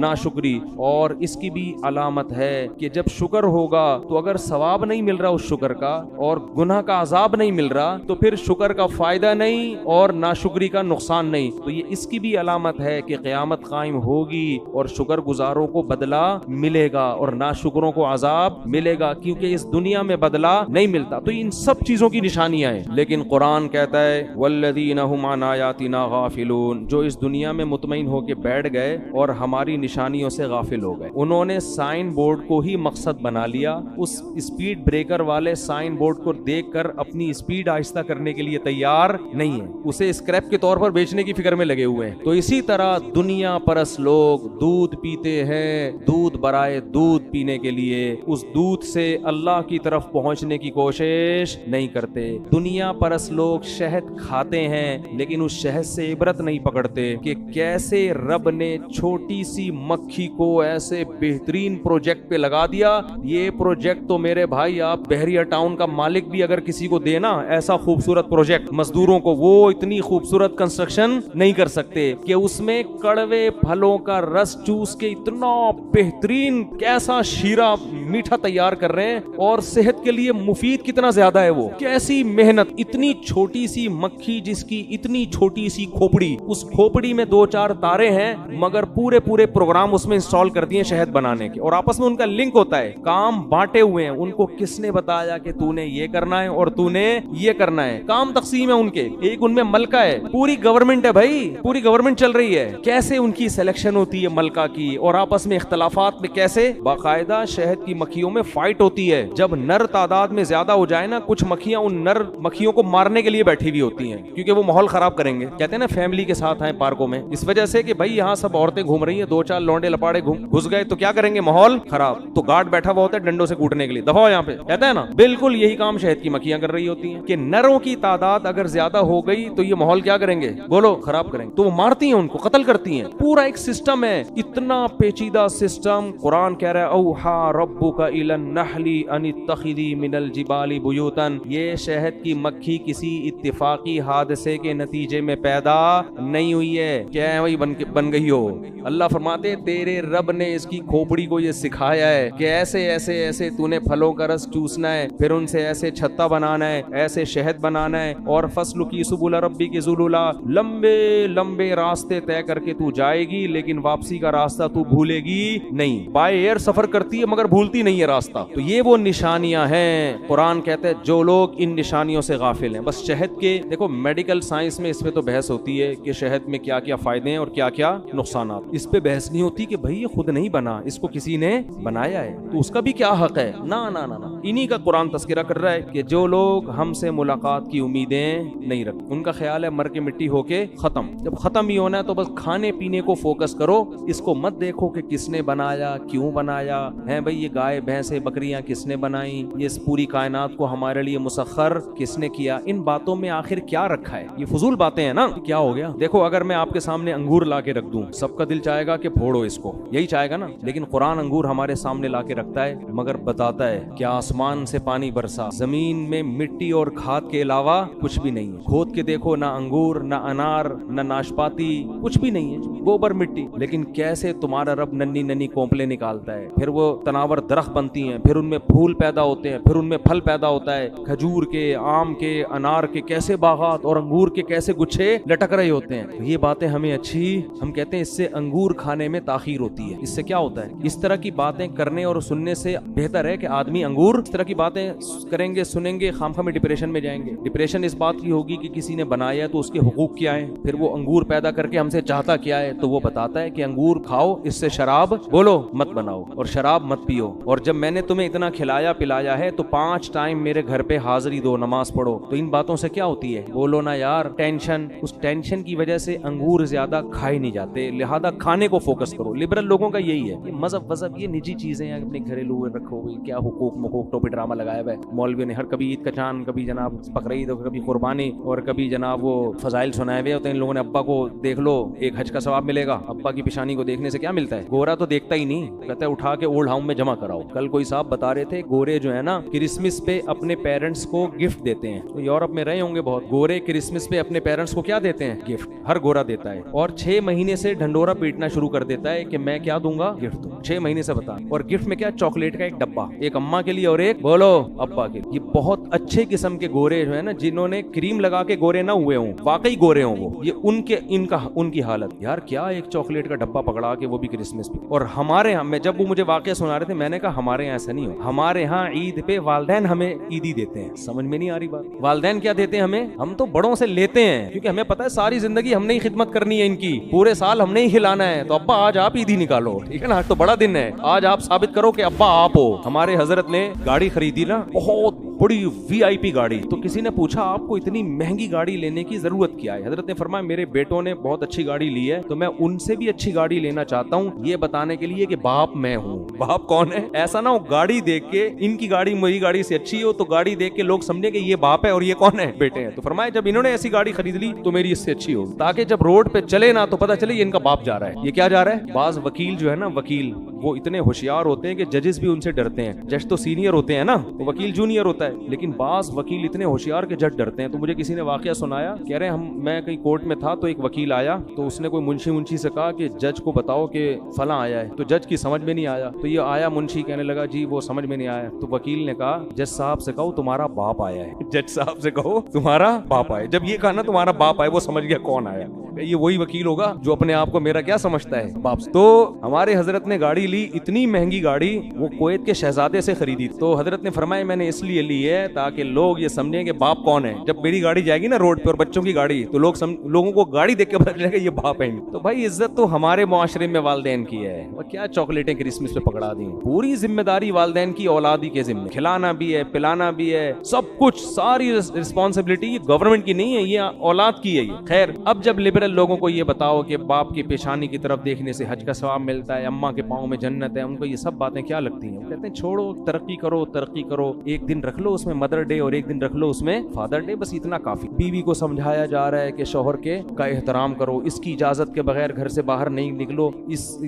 ناشکری. اور اس کی بھی علامت ہے کہ جب شکر ہوگا تو اگر ثواب نہیں مل رہا اس شکر کا اور گناہ کا عذاب نہیں مل رہا تو پھر شکر کا فائدہ نہیں اور ناشکری کا نقصان نہیں. تو یہ اس کی بھی علامت ہے کہ قیامت قائم ہوگی اور شکر گزاروں کو بدلہ ملے گا اور ناشکروں کو عذاب ملے گا, کیونکہ اس دنیا میں بدلہ نہیں ملتا. تو ان سب چیزوں کی نشانیاں ہیں. لیکن قرآن کہتا ہے والذین هم عن آیاتنا غافلون, جو اس دنیا میں مطمئن ہو کے بیٹھ گئے اور ہماری نشانیوں سے غافل ہو گئے. انہوں نے سائن بورڈ کو ہی مقصد بنا لیا, اس اسپیڈ بریکر والے سائن بورڈ کو دیکھ کر اپنی اسپیڈ آہستہ کرنے کے لیے تیار نہیں ہے, اسے اسکریپ کے طور پر بیچنے کی فکر میں لگے ہوئے ہیں. تو اسی طرح دنیا پرست لوگ دودھ پیتے ہیں دودھ برائے دودھ پینے کے لیے, اس دودھ سے اللہ کی طرف پہنچنے کی کوشش نہیں کرتے. دنیا پرست لوگ شہد کھاتے ہیں لیکن اس شہد سے عبرت نہیں پکڑتے کہ کیسے رب نے چھوٹی سی مکھی کو ایسے بہترین پروجیکٹ پہ لگا دیا. یہ پروجیکٹ تو میرے بھائی آپ بحریہ ٹاؤن کا مالک بھی اگر کسی کو دینا ایسا خوبصورت پروجیکٹ مزدوروں کو, وہ اتنی خوبصورت کنسٹرکشن نہیں کر سکتے کہ اس میں کڑوے پھلوں کا رس چوس کے اتنا بہترین کیسا شیرہ میٹھا تیار کر رہے ہیں اور صحت کے لیے مفید کتنا زیادہ ہے. وہ کیسی محنت, اتنی چھوٹی سی مکھی جس کی اتنی چھوٹی سی کھوپڑی, اس کھوپڑی میں 2-4 تارے ہیں مگر پورے پروگرام اس میں انسٹال کر دیے شہد بنانے کے, اور آپس میں ان کا لنک ہوتا ہے, کام بانٹے ہوئے ہیں. ان کو کس نے بتایا کہ تو نے یہ کرنا ہے اور تو نے یہ کرنا ہے, کام تقسیم ہے ان کے. ایک ان میں ملکہ ہے, پوری گورنمنٹ ہے بھائی, پوری گورنمنٹ چل رہی ہے. کیسے ان کی سلیکشن ہوتی ہے ملکہ کی, اور آپس میں اختلافات میں کیسے باقاعدہ شہد کی مکھیوں میں فائٹ ہوتی ہے. جب نر تعداد میں زیادہ ہو جائے نا, کچھ مکھیاں ان نر مکھیوں کو مارنے کے لیے بیٹھی ہوئی ہوتی ہیں کیونکہ وہ ماحول خراب کریں گے. کہتے ہیں نا فیملی کے ساتھ آئے پارکوں میں, اس وجہ سے کہ بھائی یہاں سب عورتیں گھوم رہی ہیں, 2-4 لونڈے لپاڑے گھس گئے تو کیا کریں گے, ماحول خراب. تو گارڈ بیٹھا ہوا ہوتا ہے ڈنڈوں سے کوٹنے کے لیے, دفعہ یہاں پہ, کہتا ہے نا. بالکل یہی کام شہد کی مکھیاں کر رہی ہوتی ہیں کہ نروں کی تعداد اگر زیادہ ہو گئی تو یہ ماحول کیا کریں گے, بولو, خراب کریں گے. تو وہ مارتی ہیں ان کو, قتل کرتی ہیں. پورا ایک سسٹم ہے, اتنا پیچیدہ سسٹم. قرآن کہہ رہا ہے اوحا ربک الی النحل ان اتخذی من الجبال بیوتا. یہ شہد کی مکھی کسی اتفاقی حادثے کے نتیجے میں پیدا نہیں ہوئی ہے, کیا ہے وہی بن گئی ہو. اللہ فرماتے تیرے رب نے اس کی کھوپڑی کو یہ سکھایا ہے کہ ایسے ایسے ایسے تو نے پھلوں کا رس چوسنا ہے, پھر ان سے ایسے چھتا بنانا ہے, ایسے شہد بنانا ہے, اور فصل کی سبل ربی کی ذللا, لمبے لمبے راستے طے کر کے تو جائے گی لیکن واپسی کا راستہ تو بھولے گی نہیں. بائی ایئر سفر کرتی ہے مگر بھولتی نہیں ہے راستہ. تو یہ وہ نشانیاں ہیں. قرآن کہتے ہیں جو لوگ ان نشانیوں سے غافل ہیں. بس شہد کے دیکھو میڈیکل سائنس میں اس پہ تو بحث ہوتی ہے کہ شہد میں کیا کیا فائدے ہیں اور کیا کیا نقصانات. اس پہ بحث نہیں ہوتی کہ بھائی یہ خود نہیں بنا, اس کو کسی نے بنایا ہے تو اس کا بھی کیا حق ہے. نا نا نا نا, انہی کا قرآن تذکرہ کر رہا ہے کہ جو لوگ ہم سے ملاقات کی امیدیں نہیں رکھتے, ان کا خیال ہے مر کے مٹی ہو کے ختم. جب ختم ہی ہونا ہے تو بس کھانے پینے کو فوکس کرو, اس کو مت دیکھو کہ کس نے بنایا, کیوں بنایا ہے. بھائی یہ گائے بھینسیں بکریاں کس نے بنائی, یہ اس پوری کائنات کو ہمارے لیے مسخر کس نے کیا, ان باتوں میں آخر کیا رکھا ہے. یہ فضول باتیں ہیں نا. کیا ہو گیا, دیکھو اگر میں آپ کے سامنے انگور لا کے رکھ دوں, سب کا دل چاہے گا کہ پھوڑو اس کو, یہی چاہے گا نا. لیکن قرآن انگور ہمارے سامنے لا کے رکھتا ہے مگر بتاتا ہے کہ آسمان سے پانی برسا, زمین میں مٹی اور کھاد کے علاوہ کچھ بھی نہیں ہے. کھود کے دیکھو, نہ انگور نہ انار نہ ناشپاتی, کچھ بھی نہیں ہے, گوبر مٹی. لیکن کیسے تمہارا رب ننی ننی کونپلیں نکالتا ہے, پھر وہ تناور درخت بنتی ہیں, پھر ان میں پھول پیدا ہوتے ہیں, پھر ان میں پھل پیدا ہوتا ہے, کھجور کے, آم کے, انار کے کیسے باغات اور انگور کے کیسے گچھے لٹک رہے ہوتے ہیں. یہ باتیں ہمیں اچھی, ہم کہتے ہیں اس سے انگور کھانے میں تاخیر ہوتی ہے. اس سے کیا ہوتا ہے, اس طرح کی باتیں کرنے اور سننے سے بہتر ہے کہ آدمی انگور اس طرح کی باتیں کریں گے سنیں گے, خام میں ڈپریشن میں جائیں گے. ڈپریشن اس بات کی ہوگی کہ کسی نے بنایا تو اس کے حقوق کیا ہیں, پھر وہ انگور پیدا کر کے ہم سے چاہتا کیا ہے, تو وہ بتاتا ہے کہ انگور کھاؤ, اس سے شراب بولو مت بناؤ اور شراب مت پیو, اور جب میں نے تمہیں اتنا کھلایا پلایا ہے تو 5 ٹائم میرے گھر پہ حاضری دو, نماز پڑھو. تو ان باتوں سے کیا ہوتی ہے, بولو نا یار, ٹینشن. اس ٹینشن کی وجہ سے انگور زیادہ کھائے نہیں جاتے, لہذا کھانے کو فوکس کرو. لبرل لوگوں کا یہی ہے, یہ مذہب وذہب یہ نجی چیزیں ہیں, اپنے گھریلو رکھو, کیا حقوق مقوق ٹوپی ڈرامہ لگایا ہوا ہے مولوی نے. ہر کبھی عید کا چاند, کبھی جناب بقرعید, کبھی قربانی, اور کبھی جناب وہ فضائل سنائے ہوئے ہوتے ہیں ان لوگوں نے. ابا کو دیکھ لو, ایک حج کا ثواب ملے گا. ابا کی پیشانی کو دیکھنے سے کیا ملتا ہے, گورا تو دیکھتا ہی نہیں, کہتا ہے اٹھا کے اولڈ ہاؤس میں جمع کراؤ. کل کوئی صاحب بتا رہے تھے گورے جو ہے نا کرسمس پہ اپنے پیرنٹس کو گفٹ دیتے ہیں. یورپ میں رہے ہوں گے بہت, گورے کرسمس پہ اپنے پیرنٹس کو کیا دیتے ہیں, گفٹ. ہر گورا دیتا ہے. اور 6 مہینے سے ڈھنڈورا پیٹنا شروع کر دیتا ہے کہ میں کیا دوں گا، گفٹ دوں. 6 مہینے سے بتا. اور گفٹ میں کیا، چاکلیٹ کا ایک ڈبہ، ایک اماں کے لیے اور ایک بولو ابا کے لیے. یہ بہت اچھے قسم کے گورے جو ہے نا، جنہوں نے کریم لگا کے گورے نہ ہوئے ہوں، واقعی گورے ہوں وہ، یہ ان کی حالت. یار کیا ایک چاکلیٹ کا ڈبہ پکڑا کے، وہ بھی کرسمس پہ. اور ہمارے یہاں، میں جب وہ مجھے واقعہ سنا رہے تھے، میں نے کہا ہمارے یہاں ایسا نہیں ہو. ہمارے یہاں عید پہ والدین ہمیں عیدی دیتے ہیں. سمجھ میں نہیں آ رہی بات. والدین کیا دیتے ہیں ہمیں؟ ہم تو بڑوں سے لیتے ہیں، کیونکہ ہمیں پتا ہے ساری زندگی ہم نے ہی خدمت کرنی ہے ان کی، پورے سال ہم نے ہی کھلانا ہے. تو ابا آج آپ عیدی نکالو، ٹھیک ہے نا، آج تو بڑا دن ہے، آج آپ ثابت کرو کہ ابا آپ ہو. ہمارے حضرت نے گاڑی خریدی نا، بہت بڑی VIP گاڑی. تو کسی نے پوچھا آپ کو اتنی مہنگی گاڑی لینے کی ضرورت کیا ہے؟ حضرت نے فرمایا میرے بیٹوں نے بہت اچھی گاڑی لی ہے، تو میں ان سے بھی اچھی گاڑی لینا چاہتا ہوں، یہ بتانے کے لیے کہ باپ میں ہوں. باپ کون ہے؟ ایسا نہ ہو گاڑی دیکھ کے ان کی گاڑی میری گاڑی سے اچھی ہو تو گاڑی دیکھ کے لوگ سمجھے کہ یہ باپ ہے اور یہ کون ہے، بیٹے ہیں. تو فرمایا جب انہوں نے ایسی گاڑی خرید لی تو میری اس سے اچھی ہو، تاکہ جب روڈ پہ چلے نا تو پتا چلے یہ ان کا باپ جا رہا ہے. یہ کیا جا رہا ہے؟ بعض وکیل جو ہے نا، وکیل وہ اتنے ہوشیار ہوتے ہیں کہ ججز بھی ان سے ڈرتے ہیں. جج تو سینئر ہوتے ہیں نا، وکیل جونیئر ہوتا ہے، لیکن بعض وکیل اتنے ہوشیار کہ جج ڈرتے ہیں. تو مجھے کسی نے واقعہ سنایا، کہہ رہے میں کہیں کورٹ میں تھا تو ایک وکیل آیا، تو اس نے کوئی منشی سے کہا کہ جج کو بتاؤ کہ فلاں آیا ہے. تو جج کی سمجھ میں نہیں آیا، تو یہ آیا منشی کہنے لگا جی وہ سمجھ میں نہیں آیا. تو وکیل نے کہا جج صاحب سے کہو تمہارا باپ آیا ہے. جج صاحب سے کہو تمہارا باپ آیا. جب یہ کہا نا تمہارا باپ آیا، وہ سمجھ گیا کون آیا. یہ وہی وکیل ہوگا جو اپنے آپ کو میرا کیا سمجھتا ہے، باپ. تو ہمارے حضرت نے گاڑی لی، اتنی مہنگی گاڑی، وہ کویت کے شہزادے سے خریدی. تو حضرت نے فرمایا میں نے اس لیے لی ہے تاکہ لوگ یہ سمجھیں کہ باپ کون ہے. جب میری گاڑی جائے گی نا روڈ پہ اور بچوں کی گاڑی، تو لوگوں کو گاڑی دیکھ کے پتہ چلے گا یہ باپ ہے. تو بھائی عزت تو ہمارے معاشرے میں والدین کی ہے. اور کیا چاکلیٹیں کرسمس پہ پکڑا دی. پوری ذمہ داری والدین کی اولادی کے ذمہ، کھلانا بھی ہے، پلانا بھی ہے، سب کچھ، ساری رسپانسبلٹی یہ گورنمنٹ کی نہیں ہے، یہ اولاد کی ہے. خیر اب جب لبرل لوگوں کو یہ بتاؤ کہ باپ کی پیشانی کی طرف دیکھنے سے حج کا ثواب ملتا ہے، اماں کے پاؤں میں جنت ہے، ان کو یہ سب باتیں کیا لگتی ہیں؟ وہ کہتے ہیں چھوڑو، ترقی کرو، ایک دن رکھ لو اس میں مدر ڈے اور ایک دن رکھ لو اس میں فادر ڈے، بس اتنا کافی. بیوی کو سمجھایا جا رہا ہے کہ شوہر کا احترام کرو، اس کی اجازت کے بغیر گھر سے باہر نہیں نکلو،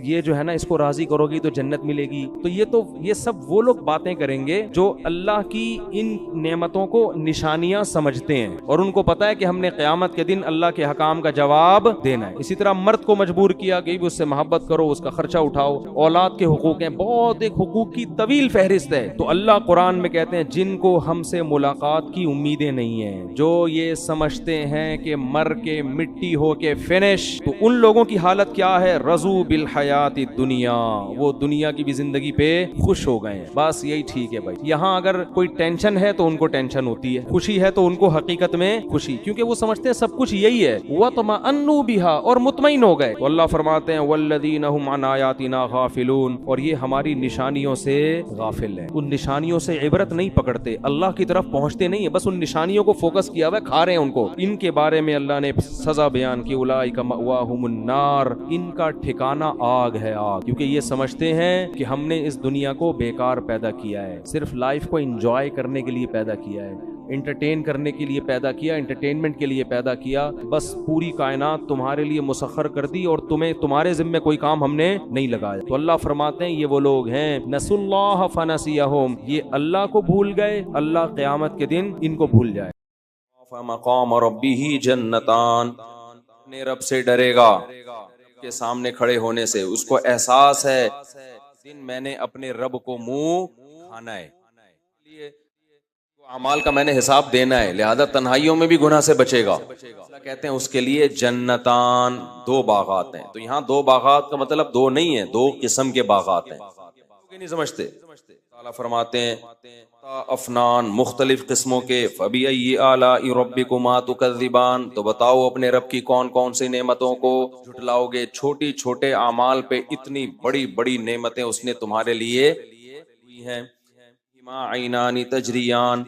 یہ جو ہے نا اس کو راضی کرو گی تو جنت ملے گی. تو یہ سب وہ لوگ باتیں کریں گے جو اللہ کی ان نعمتوں کو نشانیاں سمجھتے ہیں اور ان کو پتا ہے کہ ہم نے قیامت کے دن اللہ کے حکام کا جواب دینا ہے. اسی طرح مرد کو مجبور کیا کہ اس سے محبت کرو، اس کا خرچہ اٹھاؤ. اولاد کے حقوق ہیں بہت، ایک حقوق کی طویل فہرست ہے. تو اللہ قرآن میں کہتے ہیں جن کو ہم سے ملاقات کی امیدیں نہیں ہیں، جو یہ سمجھتے ہیں کہ مر کے مٹی ہو کے فنش، تو ان لوگوں کی حالت کیا ہے؟ رضو بالحیات الدنیا، وہ دنیا کی بھی زندگی پہ خوش ہو گئے ہیں. بس یہی ٹھیک ہے بھائی. یہاں اگر کوئی ٹینشن ہے تو ان کو ٹینشن ہوتی ہے، خوشی ہے تو ان کو حقیقت میں خوشی، کیونکہ وہ سمجھتے ہیں سب کچھ یہی ہے. وَطْمَأَنُّوا بِهَا، اور مطمئن ہو گئے. تو اللہ فرماتے ہیں وَالَّذِينَ هُمْ عَنْ آيَاتِنَا غَافِلُونَ، اور یہ ہماری نشانیوں سے غافل ہیں. ان نشانیوں سے عبرت نہیں پکڑتے، اللہ کی طرف پہنچتے نہیں ہیں، بس ان نشانیوں کو فوکس کیا ہوا ہے، کھا رہے ہیں ان کو. ان کے بارے میں اللہ نے سزا بیان کی، اولئک مأواہم النار، ان کا ٹھکانہ آگ ہے، آگ. کیونکہ یہ سمجھتے ہیں کہ ہم نے اس دنیا کو بیکار پیدا کیا ہے، صرف لائف کو انجوائے کرنے کے لیے پیدا کیا ہے، انٹرٹین کرنے کے لیے پیدا کیا، انٹرٹینمنٹ کے لیے پیدا کیا. بس پوری کائنات تمہارے لیے مسخر کر دی اور تمہارے ذمہ کوئی کام ہم نے نہیں لگایا. تو اللہ فرماتے ہیں یہ وہ لوگ ہیں نسوا اللہ فنسیہم، یہ اللہ کو بھول گئے، اللہ قیامت کے دن ان کو بھول جائے. مقام ربہ جنتان، اپنے رب سے ڈرے گا کے سامنے کھڑے ہونے سے، اس کو احساس ہے دن میں نے اپنے رب کو منہ کھانا ہے، اعمال کا میں نے حساب دینا ہے، لہذا تنہائیوں میں بھی گناہ سے بچے گا. اللہ کہتے ہیں اس کے لیے جنتان، 2 باغات ہیں. تو یہاں 2 باغات کا مطلب 2 نہیں ہے، 2 قسم کے باغات ہیں. نہیں سمجھتے؟ تعالیٰ فرماتے ہیں افنان، مختلف قسموں کے. فَبِأَيِّ آلَاءِ رَبِّكُمَا تُكَذِّبَانِ، تو بتاؤ اپنے رب کی کون کون سی نعمتوں کو جھٹلاؤ گے. چھوٹی چھوٹے اعمال پہ اتنی بڑی بڑی نعمتیں اس نے تمہارے لیے ہوئی ہیں. مَا عَيْنَانِ تَجْرِيَانِ،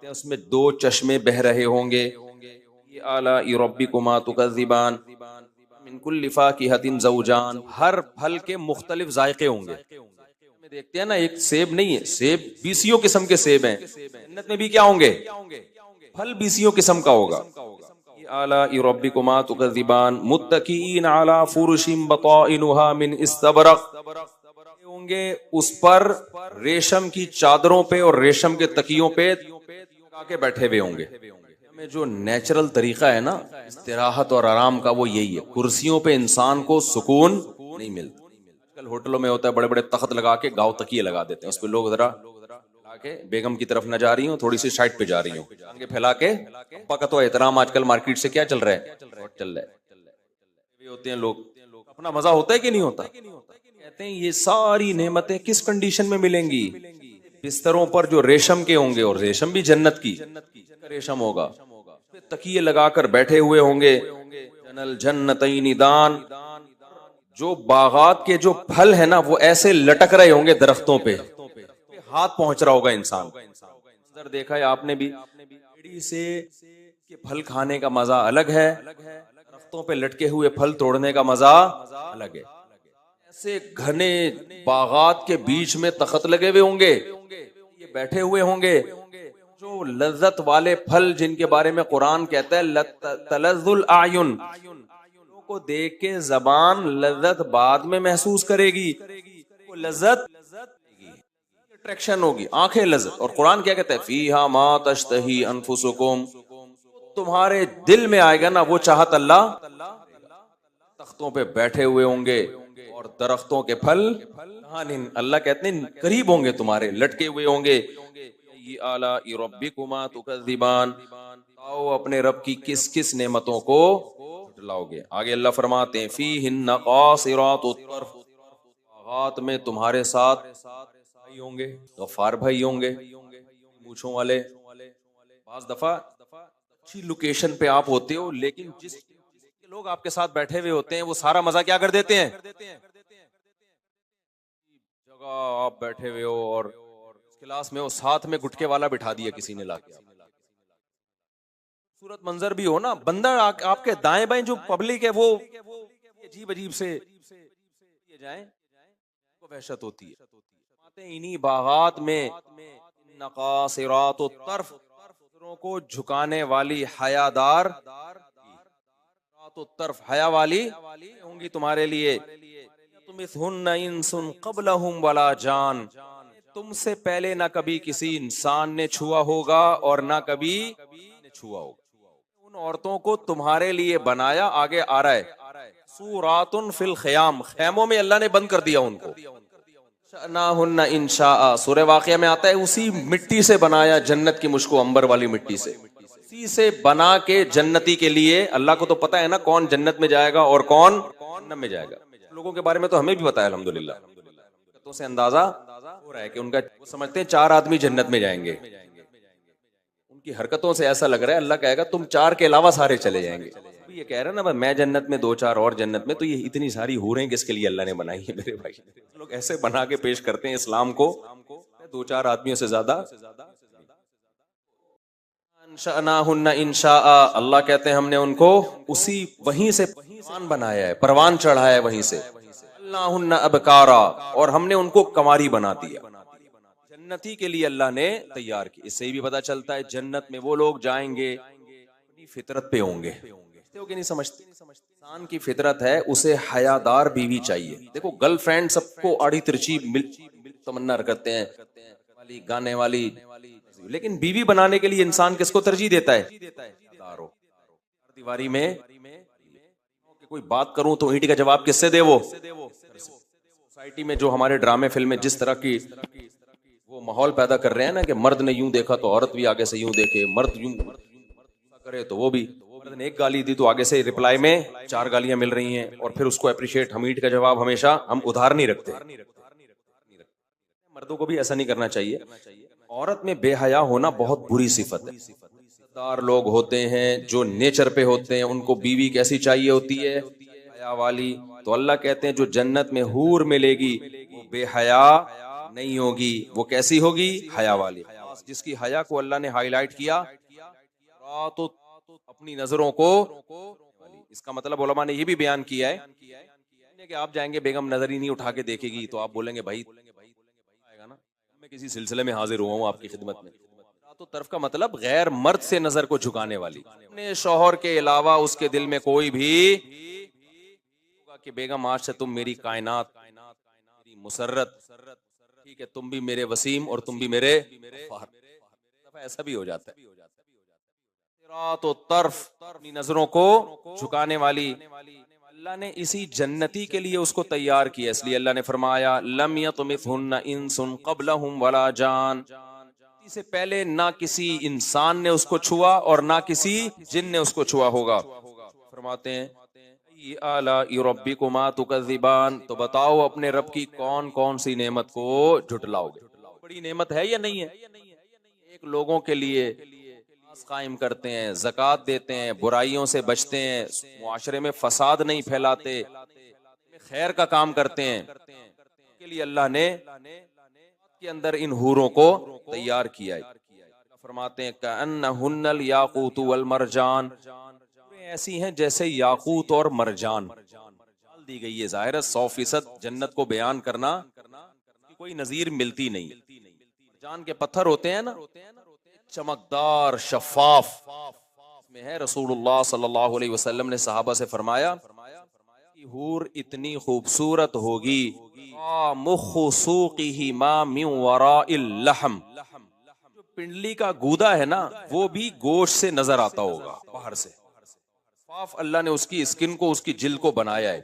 اس میں 2 چشمے بہ رہے ہوں گے. آلَاءِ رَبِّكُمَا تُكَذِّبَانِ مِن كُلِّ فَاكِهَةٍ زَوْجَانِ، ہر پھل کے مختلف ذائقے ہوں گے. دیکھتے ہیں نا، ایک سیب نہیں ہے، سیب 20 قسم کے سیب ہیں. جنت میں بھی کیا ہوں گے؟ پھل 20 قسم کا ہوگا. آلَاءِ رَبِّكُمَا تُكَذِّبَانِ مُتَّكِئِينَ عَلَى فُرُشٍ بَطَائِنُهَا مِنْ اِسْتَبْرَقٍ، ہوں گے اس پر ریشم کی چادروں پہ اور ریشم کے تکیوں پہ کے بیٹھے ہوئے ہوں گے. میں جو نیچرل طریقہ ہے نا استراحت اور آرام کا وہ یہی ہے. کرسیوں پہ انسان کو سکون نہیں ملتا. آج کل ہوٹلوں میں ہوتا ہے بڑے بڑے تخت لگا کے گاؤ تکیے لگا دیتے ہیں, اس پہ لوگ ذرا کے بیگم کی طرف نہ جا رہی ہوں, تھوڑی سی سائڈ پہ جا رہی ہوں, آگے پھیلا کے ابا کا تو احترام. آج کل مارکیٹ سے کیا چل رہا ہے, چل رہا ہے ہوتے ہیں لوگ. اپنا مزہ ہوتا ہے کہ نہیں ہوتا؟ کہتے ہیں یہ ساری نعمتیں کس کنڈیشن میں ملیں گی؟ بستروں پر جو ریشم کے ہوں گے, اور ریشم بھی جنت کی ریشم ہوگا, تکیے لگا کر بیٹھے ہوئے ہوں گے, جنل جنتین دان. جو باغات کے جو پھل ہے نا وہ ایسے لٹک رہے ہوں گے درختوں پہ, ہاتھ پہنچ رہا ہوگا انسان. منظر دیکھا ہے آپ نے بھی, پیڑھی سے کہ پھل کھانے کا مزہ الگ ہے, درختوں پہ لٹکے ہوئے پھل توڑنے کا مزہ الگ ہے. ایسے گھنے باغات کے بیچ میں تخت لگے ہوئے ہوں گے, یہ بیٹھے ہوئے ہوں گے, جو لذت والے پھل جن کے بارے میں قرآن کہتا ہے تلذ الاعین, کو دیکھ کے زبان لذت بعد میں محسوس کرے گی, وہ لذت اٹریکشن ہوگی, آنکھیں لذت. اور قرآن کیا کہتا ہے, فیہا ما تشتہی انفسکم, تمہارے دل میں آئے گا نا وہ چاہت اللہ. تختوں پہ بیٹھے ہوئے ہوں گے اور درختوں کے پھل اللہ کہتے ہیں قریب ہوں گے تمہارے, لٹکے ہوئے ہوں گے. آلاء ربکما تکذبان, آؤ اپنے رب کی کس کس نعمتوں کو لاؤ گے. آگے اللہ فرماتے ہیں فیہن قاصرات الطرف, باغات میں تمہارے ساتھ بھائی ہوں گے, غفار بھائی ہوں گے, مونچھوں والے. بعض دفعہ اچھی لوکیشن پہ آپ ہوتے ہو, لیکن جس لوگ آپ کے ساتھ بیٹھے ہوئے ہوتے ہیں وہ سارا مزہ کیا کر دیتے ہیں, جگہ آپ بیٹھے ہوئے ہو اور کلاس میں وہ ساتھ میں گٹکے والا بٹھا دیا کسی نے لا کے, صورت منظر بھی ہو نا, بندہ آپ کے دائیں بائیں جو پبلک ہے وہ عجیب عجیب سے جائیں کو وحشت ہوتی ہے. انہی باغات میں نقاصرات الطرف, کو جھکانے والی حیادار طرف, حیا والی ہوں گی تمہارے لیے. تمثہن انس قبلہم ولا جان, تم سے پہلے نہ کبھی کسی انسان نے چھوا ہوگا اور نہ کبھی چھوا ہوگا. ان عورتوں کو تمہارے لیے بنایا, آگے آ رہا ہے سورات فی الخیام, خیموں میں اللہ نے بند کر دیا ان کو. شأناہن انشاء, سورہ واقعہ میں آتا ہے اسی مٹی سے بنایا جنت کی مجھ کو, انبر والی مٹی سے, اسی سے بنا کے جنتی کے لیے. اللہ کو تو پتا ہے نا کون جنت میں جائے گا اور کون جہنم میں جائے گا. لوگوں کے بارے میں تو ہمیں بھی پتا ہے الحمدللہ, تو سے اندازہ ہو رہا ہے کہ ان کا سمجھتے ہیں 4 آدمی جنت میں جائیں گے. ان کی حرکتوں سے ایسا لگ رہا ہے اللہ کہے گا تم 4 کے علاوہ سارے چلے جائیں گے. یہ کہہ رہا ہے نا میں جنت میں 2-4 اور جنت میں, تو یہ اتنی ساری حوریں کس کے لیے اللہ نے بنائی ہے میرے بھائی. لوگ ایسے بنا کے پیش کرتے ہیں اسلام کو, 2-4 آدمیوں سے زیادہ. انشأناہن انشاء, اللہ کہتے ہیں ہم نے ان کو اسی وہیں سے پروان بنایا ہے, پروان چڑھایا ہے وہیں سے. اللہن ابکارا, اور ہم نے ان کو کنواری بنا دیا, جنتی کے لیے اللہ نے تیار کی. اس سے بھی پتا چلتا ہے جنت میں وہ لوگ جائیں گے اپنی فطرت پہ ہوں گے. نہیں سمجھتے, انسان کی فطرت ہے اسے حیادار بیوی چاہیے. دیکھو گرل فرینڈ سب کو آڑی ترچی تمنا کرتے ہیں, گانے والی, لیکن بیوی بنانے کے لیے انسان کس کو ترجیح دیتا ہے؟ دیواری میں کوئی بات کروں تو اینٹ کا جواب کس سے دے, وہ سوسائٹی میں جو ہمارے ڈرامے فلمیں جس طرح کی وہ ماحول پیدا کر رہے ہیں نا کہ مرد نے یوں دیکھا تو عورت بھی آگے سے یوں دیکھے, مرد یوں کرے تو وہ بھی, مرد نے ایک گالی دی تو آگے سے ریپلائی میں 4 گالیاں مل رہی ہیں, اور پھر اس کو اپریشیٹ, ہم اینٹ کا جواب ہمیشہ ہم ادھار نہیں رکھتے. مردوں کو بھی ایسا نہیں کرنا چاہیے. عورت میں بے حیا ہونا بہت بری صفت ہے. دار لوگ ہوتے ہیں جو نیچر پہ ہوتے ہیں, ان کو بیوی کیسی چاہیے ہوتی ہے؟ حیا والی. تو اللہ کہتے ہیں جو جنت میں حور ملے گی وہ بے حیا نہیں ہوگی, وہ کیسی ہوگی؟ حیا والی. جس کی حیا کو اللہ نے ہائی لائٹ کیا, تو اپنی نظروں کو, اس کا مطلب علماء نے یہ بھی بیان کیا ہے کہ آپ جائیں گے بیگم نظر ہی نہیں اٹھا کے دیکھے گی تو آپ بولیں گے بھائی آئے گا نا, میں کسی سلسلے میں حاضر ہوا ہوں آپ کی خدمت میں. تو طرف کا مطلب غیر مرد سے نظر کو جھکانے والی, اپنے شوہر کے علاوہ اس کے دل میں کوئی بھی کہ بیگم آج سے تم میری کائنات, میری مسرت, ٹھیک ہے, تم بھی میرے وسیم اور تم بھی میرے. ایسا بھی ہو جاتا ہے. رات و طرف اپنی نظروں کو جھکانے والی. اللہ نے اسی جنتی کے لیے اس کو تیار کیا. اس لیے اللہ نے فرمایا لم یطمثہن انس قبلہم ولا جان. اس سے پہلے نہ کسی انسان نے اس کو چھوا اور نہ کسی جن نے اس کو چھوا ہوگا. فرماتے ہیں آلاء ربکما تکذبان. تو بتاؤ اپنے رب کی کون کون سی نعمت کو جھٹلاؤ گے. بڑی نعمت ہے یا نہیں ہے؟ ایک لوگوں کے لیے نماز قائم کرتے ہیں، زکوٰۃ دیتے ہیں، برائیوں سے بچتے ہیں، معاشرے میں فساد نہیں پھیلاتے، خیر کا کام کرتے ہیں، کے لیے اللہ نے کے اندر ان حوروں کو تیار کیا ہے. فرماتے ہیں کأنہن الیاقوت والمرجان. ایسی ہیں جیسے یاقوت اور مرجان. دی گئی ہے. ظاہر ہے 100% جنت کو بیان کرنا کوئی نظیر ملتی نہیں. مرجان کے پتھر ہوتے ہیں نا، چمکدار شفاف میں ہے. رسول اللہ صلی اللہ علیہ وسلم نے صحابہ سے فرمایا کہ حور اتنی خوبصورت ہوگی مخ سوقہ ما من وراء اللحم. جو پنڈلی کا گودا ہے نا وہ بھی گوشت سے نظر آتا ہوگا باہر سے. صاف اللہ نے اس کی اسکن کو، اس کی جلد کو بنایا ہے.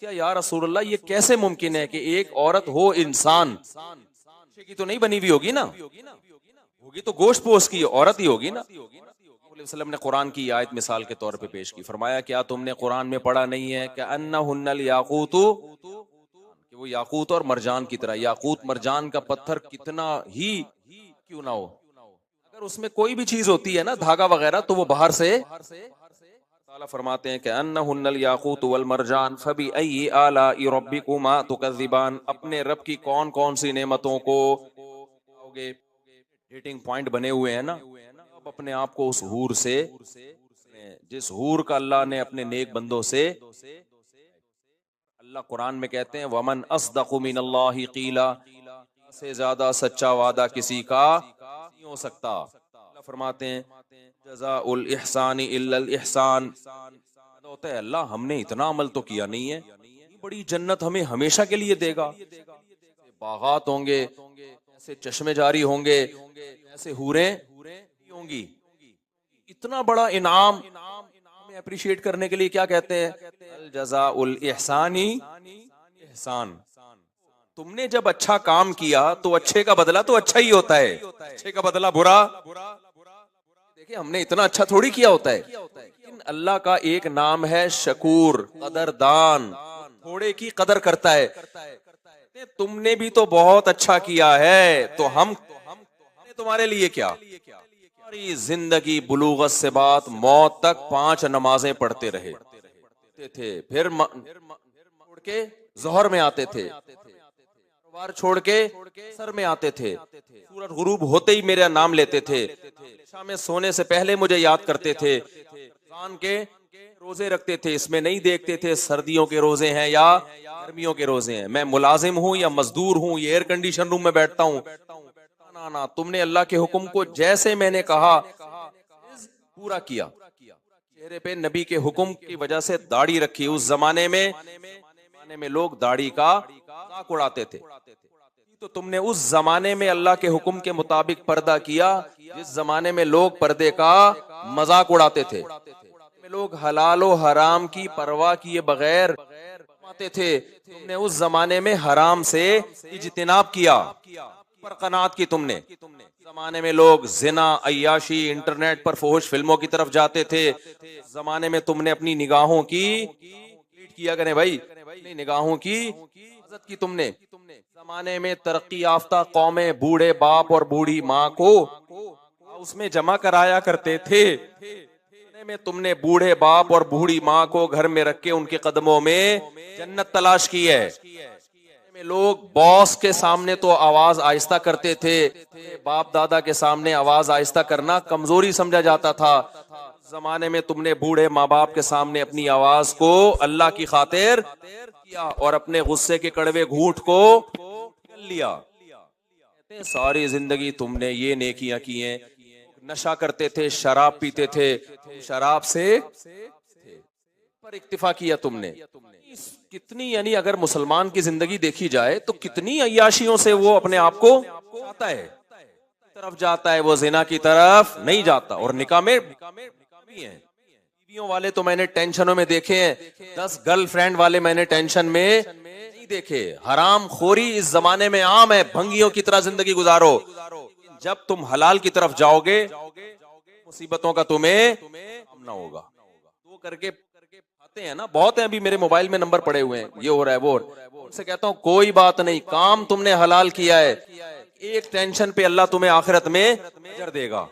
کیا یا رسول اللہ یہ کیسے ممکن ہے کہ ایک عورت ہو انسان کی تو نہیں بنی ہوئی ہوگی نا، ہوگی تو گوشت پوش کی عورت ہی ہوگی نا. علیہ وسلم نے قرآن کی آیت مثال کے طور پہ پیش کی. فرمایا کیا تم نے قرآن میں پڑھا نہیں ہے کہ انہن الیاقوت، کہ وہ یاقوت اور مرجان کی طرح. یاقوت مرجان کا پتھر کتنا ہی کیوں نہ ہو، اگر اس میں کوئی بھی چیز ہوتی ہے نا دھاگا وغیرہ تو وہ باہر سے. تعالیٰ فرماتے ہیں کہ انہن الیاقوت والمرجان فبأی آلاء ربکما تکذبان. اپنے رب کی کون کون سی نعمتوں کو گے. ڈیٹنگ پوائنٹ بنے ہوئے ہیں نا. اب اپنے آپ کو اس حور سے، جس حور کا اللہ نے اپنے نیک بندوں سے، اللہ قرآن میں کہتے ہیں ومن اصدق من اللہ قیلا. سے زیادہ سچا وعدہ کسی کا نہیں ہو سکتا. اللہ فرماتے ہیں جزاء الاحسان الا الاحسان. ہوتا ہے اللہ ہم نے اتنا عمل تو کیا نہیں ہے، بڑی جنت ہمیں ہمیشہ کے لیے دے گا. باغات ہوں گے، ایسے چشمے جاری ہوں گے، ایسے حوریں ہوں گی. اتنا بڑا انعام ہمیں اپریشیٹ کرنے کے لیے کیا کہتے ہیں الجزاء الاحسان احسان. تم نے جب اچھا کام کیا تو اچھے کا بدلہ تو اچھا ہی ہوتا ہے، اچھے کا بدلہ برا. دیکھیں ہم نے اتنا اچھا تھوڑی کیا ہوتا ہے. اللہ کا ایک نام ہے شکور، قدردان، تھوڑے کی قدر کرتا ہے. تم نے بھی تو بہت اچھا کیا ہے تو ہم تمہارے لیے کیا. ساری زندگی بلوغت سے بات موت تک 5 نمازیں پڑھتے رہے تھے، پھر چھوڑ کے ظہر میں آتے تھے، وار چھوڑ کے سر میں آتے تھے، سورج غروب ہوتے ہی میرا نام لیتے تھے، شام میں سونے سے پہلے مجھے یاد کرتے تھے، رمضان کے روزے رکھتے تھے. اس میں نہیں دیکھتے تھے سردیوں کے روزے ہیں یا گرمیوں کے روزے ہیں، میں ملازم ہوں یا مزدور ہوں، یہ ایئر کنڈیشن روم میں بیٹھتا ہوں. نا تم نے اللہ کے حکم کو جیسے میں نے کہا پورا کیا. چہرے پہ نبی کے حکم کی وجہ سے داڑھی رکھی. اس زمانے میں لوگ داڑھی کا مذاق اڑاتے تھے، تو تم نے اس زمانے میں اللہ کے حکم کے مطابق پردہ کیا جس زمانے میں لوگ پردے کا مذاق اڑاتے تھے. لوگ حلال و حرام کی پرواہ کیے بغیر آتے تھے، تم نے اس زمانے میں حرام سے اجتناب کیا، پر قناعت کی. تم نے زمانے میں لوگ زنا، عیاشی، انٹرنیٹ پر فحش فلموں کی طرف جاتے تھے. زمانے میں تم نے اپنی نگاہوں کی کیا کریں بھائی، نگاہوں کی حفاظت کی. تم نے زمانے میں ترقی یافتہ قومیں بوڑھے باپ اور بوڑھی ماں کو اس میں جمع کرایا کرتے تھے. میں تم نے بوڑھے باپ اور بوڑھی ماں کو گھر میں رکھ کے ان کے قدموں میں جنت تلاش کی ہے. لوگ باس کے سامنے تو آواز آہستہ کرتے تھے، باپ دادا کے سامنے آواز آہستہ کرنا کمزوری سمجھا جاتا تھا. زمانے میں تم نے بوڑھے ماں باپ کے سامنے اپنی آواز کو اللہ کی خاطر کیا اور اپنے غصے کے کڑوے گھونٹ کو لیا. ساری زندگی تم نے یہ نیکیاں کی ہیں. نشہ کرتے تھے، شراب پیتے تھے، شراب سے پر اکتفا کیا تم نے. کتنی یعنی اگر مسلمان کی زندگی دیکھی جائے تو کتنی عیاشیوں سے وہ اپنے آپ کو آتا ہے. طرف جاتا ہے وہ زنا کی طرف نہیں جاتا. اور نکاح میں بھی ہیں بیویوں والے تو میں نے ٹینشنوں میں دیکھے ہیں, 10 گرل فرینڈ والے میں نے ٹینشن میں نہیں دیکھے. حرام خوری اس زمانے میں عام ہے, بھنگیوں کی طرح زندگی گزارو. جب تم حلال کی طرف جاؤ گے مصیبتوں کا تمہیں سامنا ہوگا. تو کر کے آتے ہیں نا, بہت ہیں ابھی میرے موبائل میں نمبر پڑے ہوئے ہیں, یہ ہو رہا ہے وہ ہو رہا ہے. ان سے کہتا ہوں کوئی بات نہیں, کام تم نے حلال کیا ہے, ایک ٹینشن پہ اللہ تمہیں آخرت میں اجر دے گا.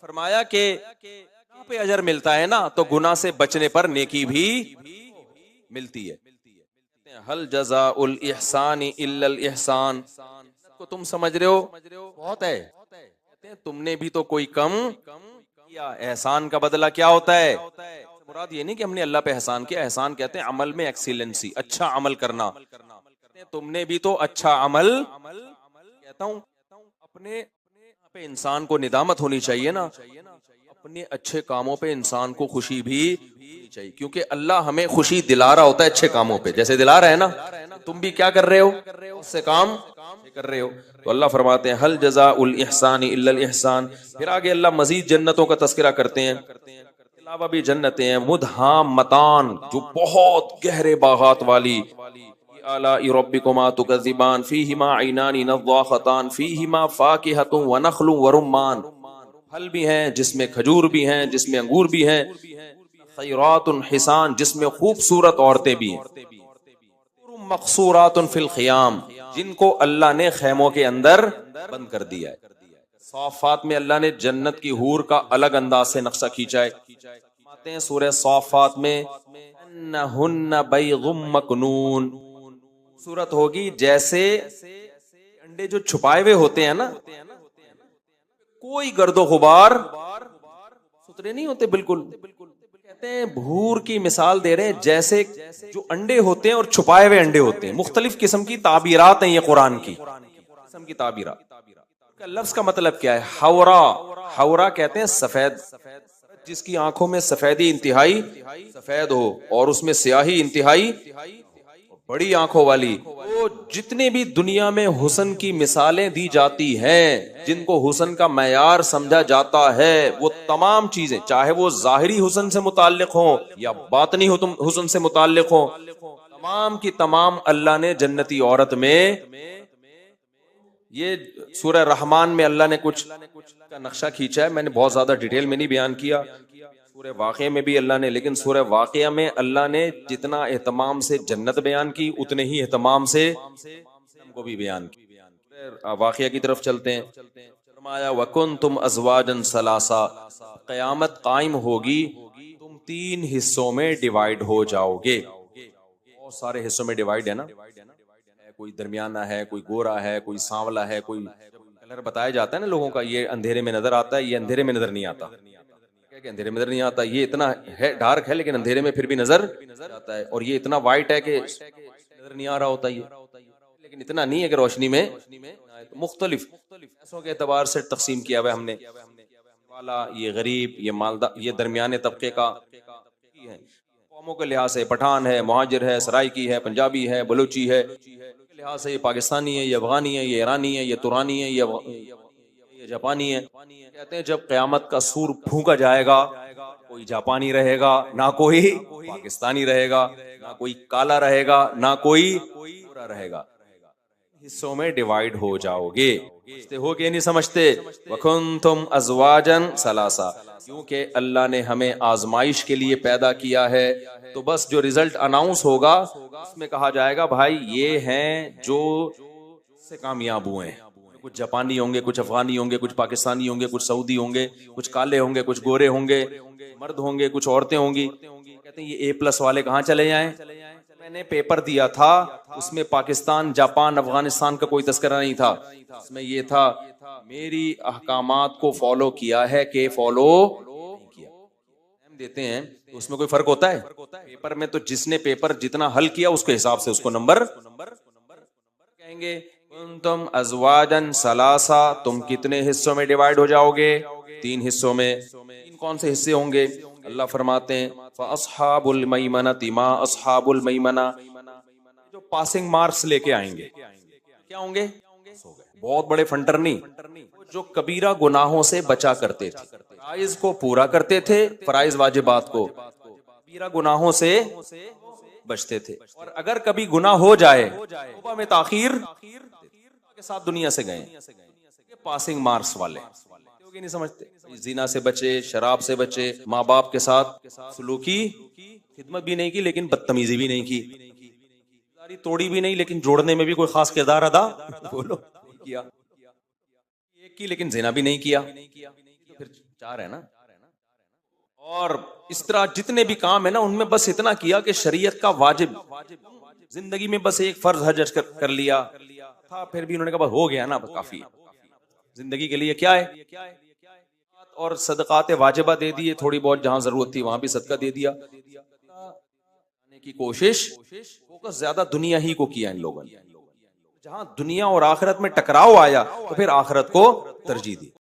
فرمایا کہ کہاں پہ اجر ملتا ہے نا, تو گناہ سے بچنے پر نیکی بھی ملتی ہے. ہل جزاء الاحسان الا الاحسان کو تم سمجھ رہے ہو بہت ہے, کہتے ہیں تم نے بھی تو کوئی کم کیا. احسان کا بدلہ کیا ہوتا ہے؟ مراد یہ نہیں کہ ہم نے اللہ پہ احسان کیا, احسان کہتے ہیں عمل میں ایکسیلنسی, اچھا عمل کرنا. تم نے بھی تو اچھا عمل, کہتا ہوں اپنے پہ انسان کو ندامت ہونی چاہیے نا, اپنے اچھے کاموں پہ انسان کو خوشی بھی چاہیے, کیونکہ اللہ ہمیں خوشی دلا رہا ہوتا ہے اچھے کاموں پہ, جیسے دلا رہا ہے نا. تم بھی کیا کر رہے ہو, اس سے کام کر رہے ہو. تو اللہ فرماتے ہیں حل جزاء الاحسان الا الاحسان. پھر آگے اللہ مزید جنتوں کا تذکرہ کرتے ہیں, علاوہ بھی جنتیں ہیں مدھامتان, جو بہت گہرے باغات والی. آلاء ربکما تکذبان فیہما عینان نضاختان فیہما فاکہۃ ونخل ورمان. پھل بھی ہیں جس میں کھجور بھی ہیں, جس میں انگور بھی ہیں. خیرات حسان, جس میں خوبصورت عورتیں بھی ہیں. مقصورات فی الخیام, جن کو اللہ نے خیموں کے اندر بند کر دیا ہے. صافات میں اللہ نے جنت کی حور کا الگ انداز سے نقشہ کھینچا ہے. آتے ہیں سورہ صافات میں انہن بیض مکنون, صورت ہوگی جیسے انڈے جو چھپائے ہوئے ہوتے ہیں نا, کوئی گرد و غبار, ستھرے نہیں ہوتے بالکل. کہتے ہیں بھور کی مثال دے رہے ہیں جیسے جو انڈے ہوتے ہیں اور چھپائے ہوئے انڈے ہوتے ہیں. مختلف قسم کی تعبیرات ہیں یہ قرآن کی, قسم کی تعبیرات. لفظ کا مطلب کیا ہے؟ حورا, حورا کہتے ہیں سفید, جس کی آنکھوں میں سفیدی انتہائی سفید ہو اور اس میں سیاہی انتہائی بڑی آنکھوں والی. وہ جتنے بھی دنیا میں حسن کی مثالیں دی جاتی ہیں, جن کو حسن کا معیار سمجھا جاتا ہے, وہ تمام چیزیں چاہے وہ ظاہری حسن سے متعلق ہوں یا باطنی حسن سے متعلق ہوں, تمام کی تمام اللہ نے جنتی عورت میں. یہ سورہ رحمان میں اللہ نے کچھ کا نقشہ کھینچا ہے, میں نے بہت زیادہ ڈیٹیل میں نہیں بیان کیا. سورہ واقعہ میں بھی اللہ نے, لیکن سورہ واقعہ میں اللہ نے جتنا اہتمام سے جنت بیان کی اتنے ہی اہتمام سے ہم کو بھی بیان کی. واقعہ کی طرف چلتے ہیں. فرمایا وَكُنْتُمْ أَزْوَاجًا ثَلَاثًا, قیامت قائم ہوگی تم 3 حصوں میں ڈیوائیڈ ہو جاؤ گے. بہت سارے حصوں میں ڈیوائیڈ ہے نا, کوئی درمیانہ ہے, کوئی گورا ہے, کوئی سانولا ہے, کوئی کلر بتایا جاتا ہے نا لوگوں کا, یہ اندھیرے میں نظر آتا ہے, یہ اندھیرے میں نظر نہیں آتا, کہ اندھیرے میں نظر نہیں آتا, یہ اتنا ہے ڈارک ہے لیکن اندھیرے میں پھر بھی نظر آتا ہے, اور یہ اتنا وائٹ ہے کہ نظر نہیں آ رہا ہوتا یہ, لیکن اتنا نہیں ہے کہ روشنی میں. مختلف ایسوں کے اعتبار سے تقسیم کیا ہوا ہم نے, والا, یہ غریب, یہ مالدار, یہ درمیانے طبقے کا ہے. قوموں کے لحاظ سے پٹھان ہے, مہاجر ہے, سرائکی ہے, پنجابی ہے, بلوچی ہے, لحاظ سے یہ پاکستانی ہے, یہ افغانی ہے, یہ ایرانی ہے, یہ ترانی ہے, یہ جاپانی ہے. کہتے ہیں جب قیامت کا سور پھونکا جائے گا, کوئی جاپانی رہے گا, نہ کوئی پاکستانی رہے گا, نہ کوئی کالا رہے گا, نہ کوئی گورا رہے گا. حصوں میں ڈیوائیڈ ہو جاؤ گے. ہو کہ نہیں سمجھتے؟ وَكُنْتُمْ أَزْوَاجًا ثَلَاثًا, کیونکہ اللہ نے ہمیں آزمائش کے لیے پیدا کیا ہے, تو بس جو رزلٹ اناؤنس ہوگا اس میں کہا جائے گا بھائی یہ ہیں جو سے کامیاب ہوئے ہیں. کچھ جاپانی ہوں گے, کچھ افغانی ہوں گے, کچھ پاکستانی ہوں گے, کچھ سعودی ہوں گے, کچھ کالے ہوں گے, کچھ گورے ہوں گے, مرد ہوں گے, کچھ عورتیں ہوں گی. کہتے ہیں یہ A+ والے کہاں چلے جائیں؟ میں نے پیپر دیا تھا, اس میں پاکستان, جاپان, افغانستان کا کوئی تذکرہ نہیں تھا. اس میں یہ تھا میری احکامات کو فالو کیا ہے کہ فالو نہیں کیا. ہم دیتے ہیں تو اس میں کوئی فرق ہوتا ہے؟ پیپر میں تو جس نے پیپر جتنا حل کیا اس کے حساب سے اس کو نمبر کہیں گے. تم ازواجن ثلاثا, تم کتنے حصوں میں ڈیوائیڈ ہو جاؤ گے؟ 3 حصوں میں. کون سے حصے ہوں گے؟ اللہ فرماتے ہیں فَأَصْحَابُ الْمَيْمَنَةِ مَا أَصْحَابُ الْمَيْمَنَةِ, جو پاسنگ مارکس لے کے آئیں گے. کیا ہوں گے؟ بہت بڑے فنڈر نہیں، جو کبیرہ گناہوں سے بچا کرتے تھے، فرائض کو پورا کرتے تھے، فرائض واجبات کو، کبیرہ گناہوں سے بچتے تھے، اور اگر کبھی گناہ ہو جائے توبہ میں تاخیر کے ساتھ دنیا سے گئے، یہ پاسنگ مارکس والے نہیں سمجھتے، زنا سے بچے، شراب سے بچے، ماں باپ کے ساتھ سلوکی خدمت بھی نہیں کی لیکن بدتمیزی بھی نہیں کی، توڑی بھی نہیں لیکن جوڑنے میں بھی کوئی خاص کردار ادا بولو کیا، ایک کی لیکن زنا بھی نہیں کیا، پھر چار ہے نا، اور اس طرح جتنے بھی کام ہے نا ان میں بس اتنا کیا کہ شریعت کا واجب، زندگی میں بس ایک فرض حج کر لیا تھا، پھر بھی انہوں نے کہا بس ہو گیا نا، کافی زندگی کے لیے کیا ہے، اور صدقات واجبہ دے دیے، تھوڑی بہت جہاں ضرورت تھی وہاں بھی صدقہ دے دیا، کی کوشش فوکس زیادہ دنیا ہی کو کیا ان لوگوں نے، جہاں دنیا اور آخرت میں ٹکراؤ آیا تو پھر آخرت کو ترجیح دی۔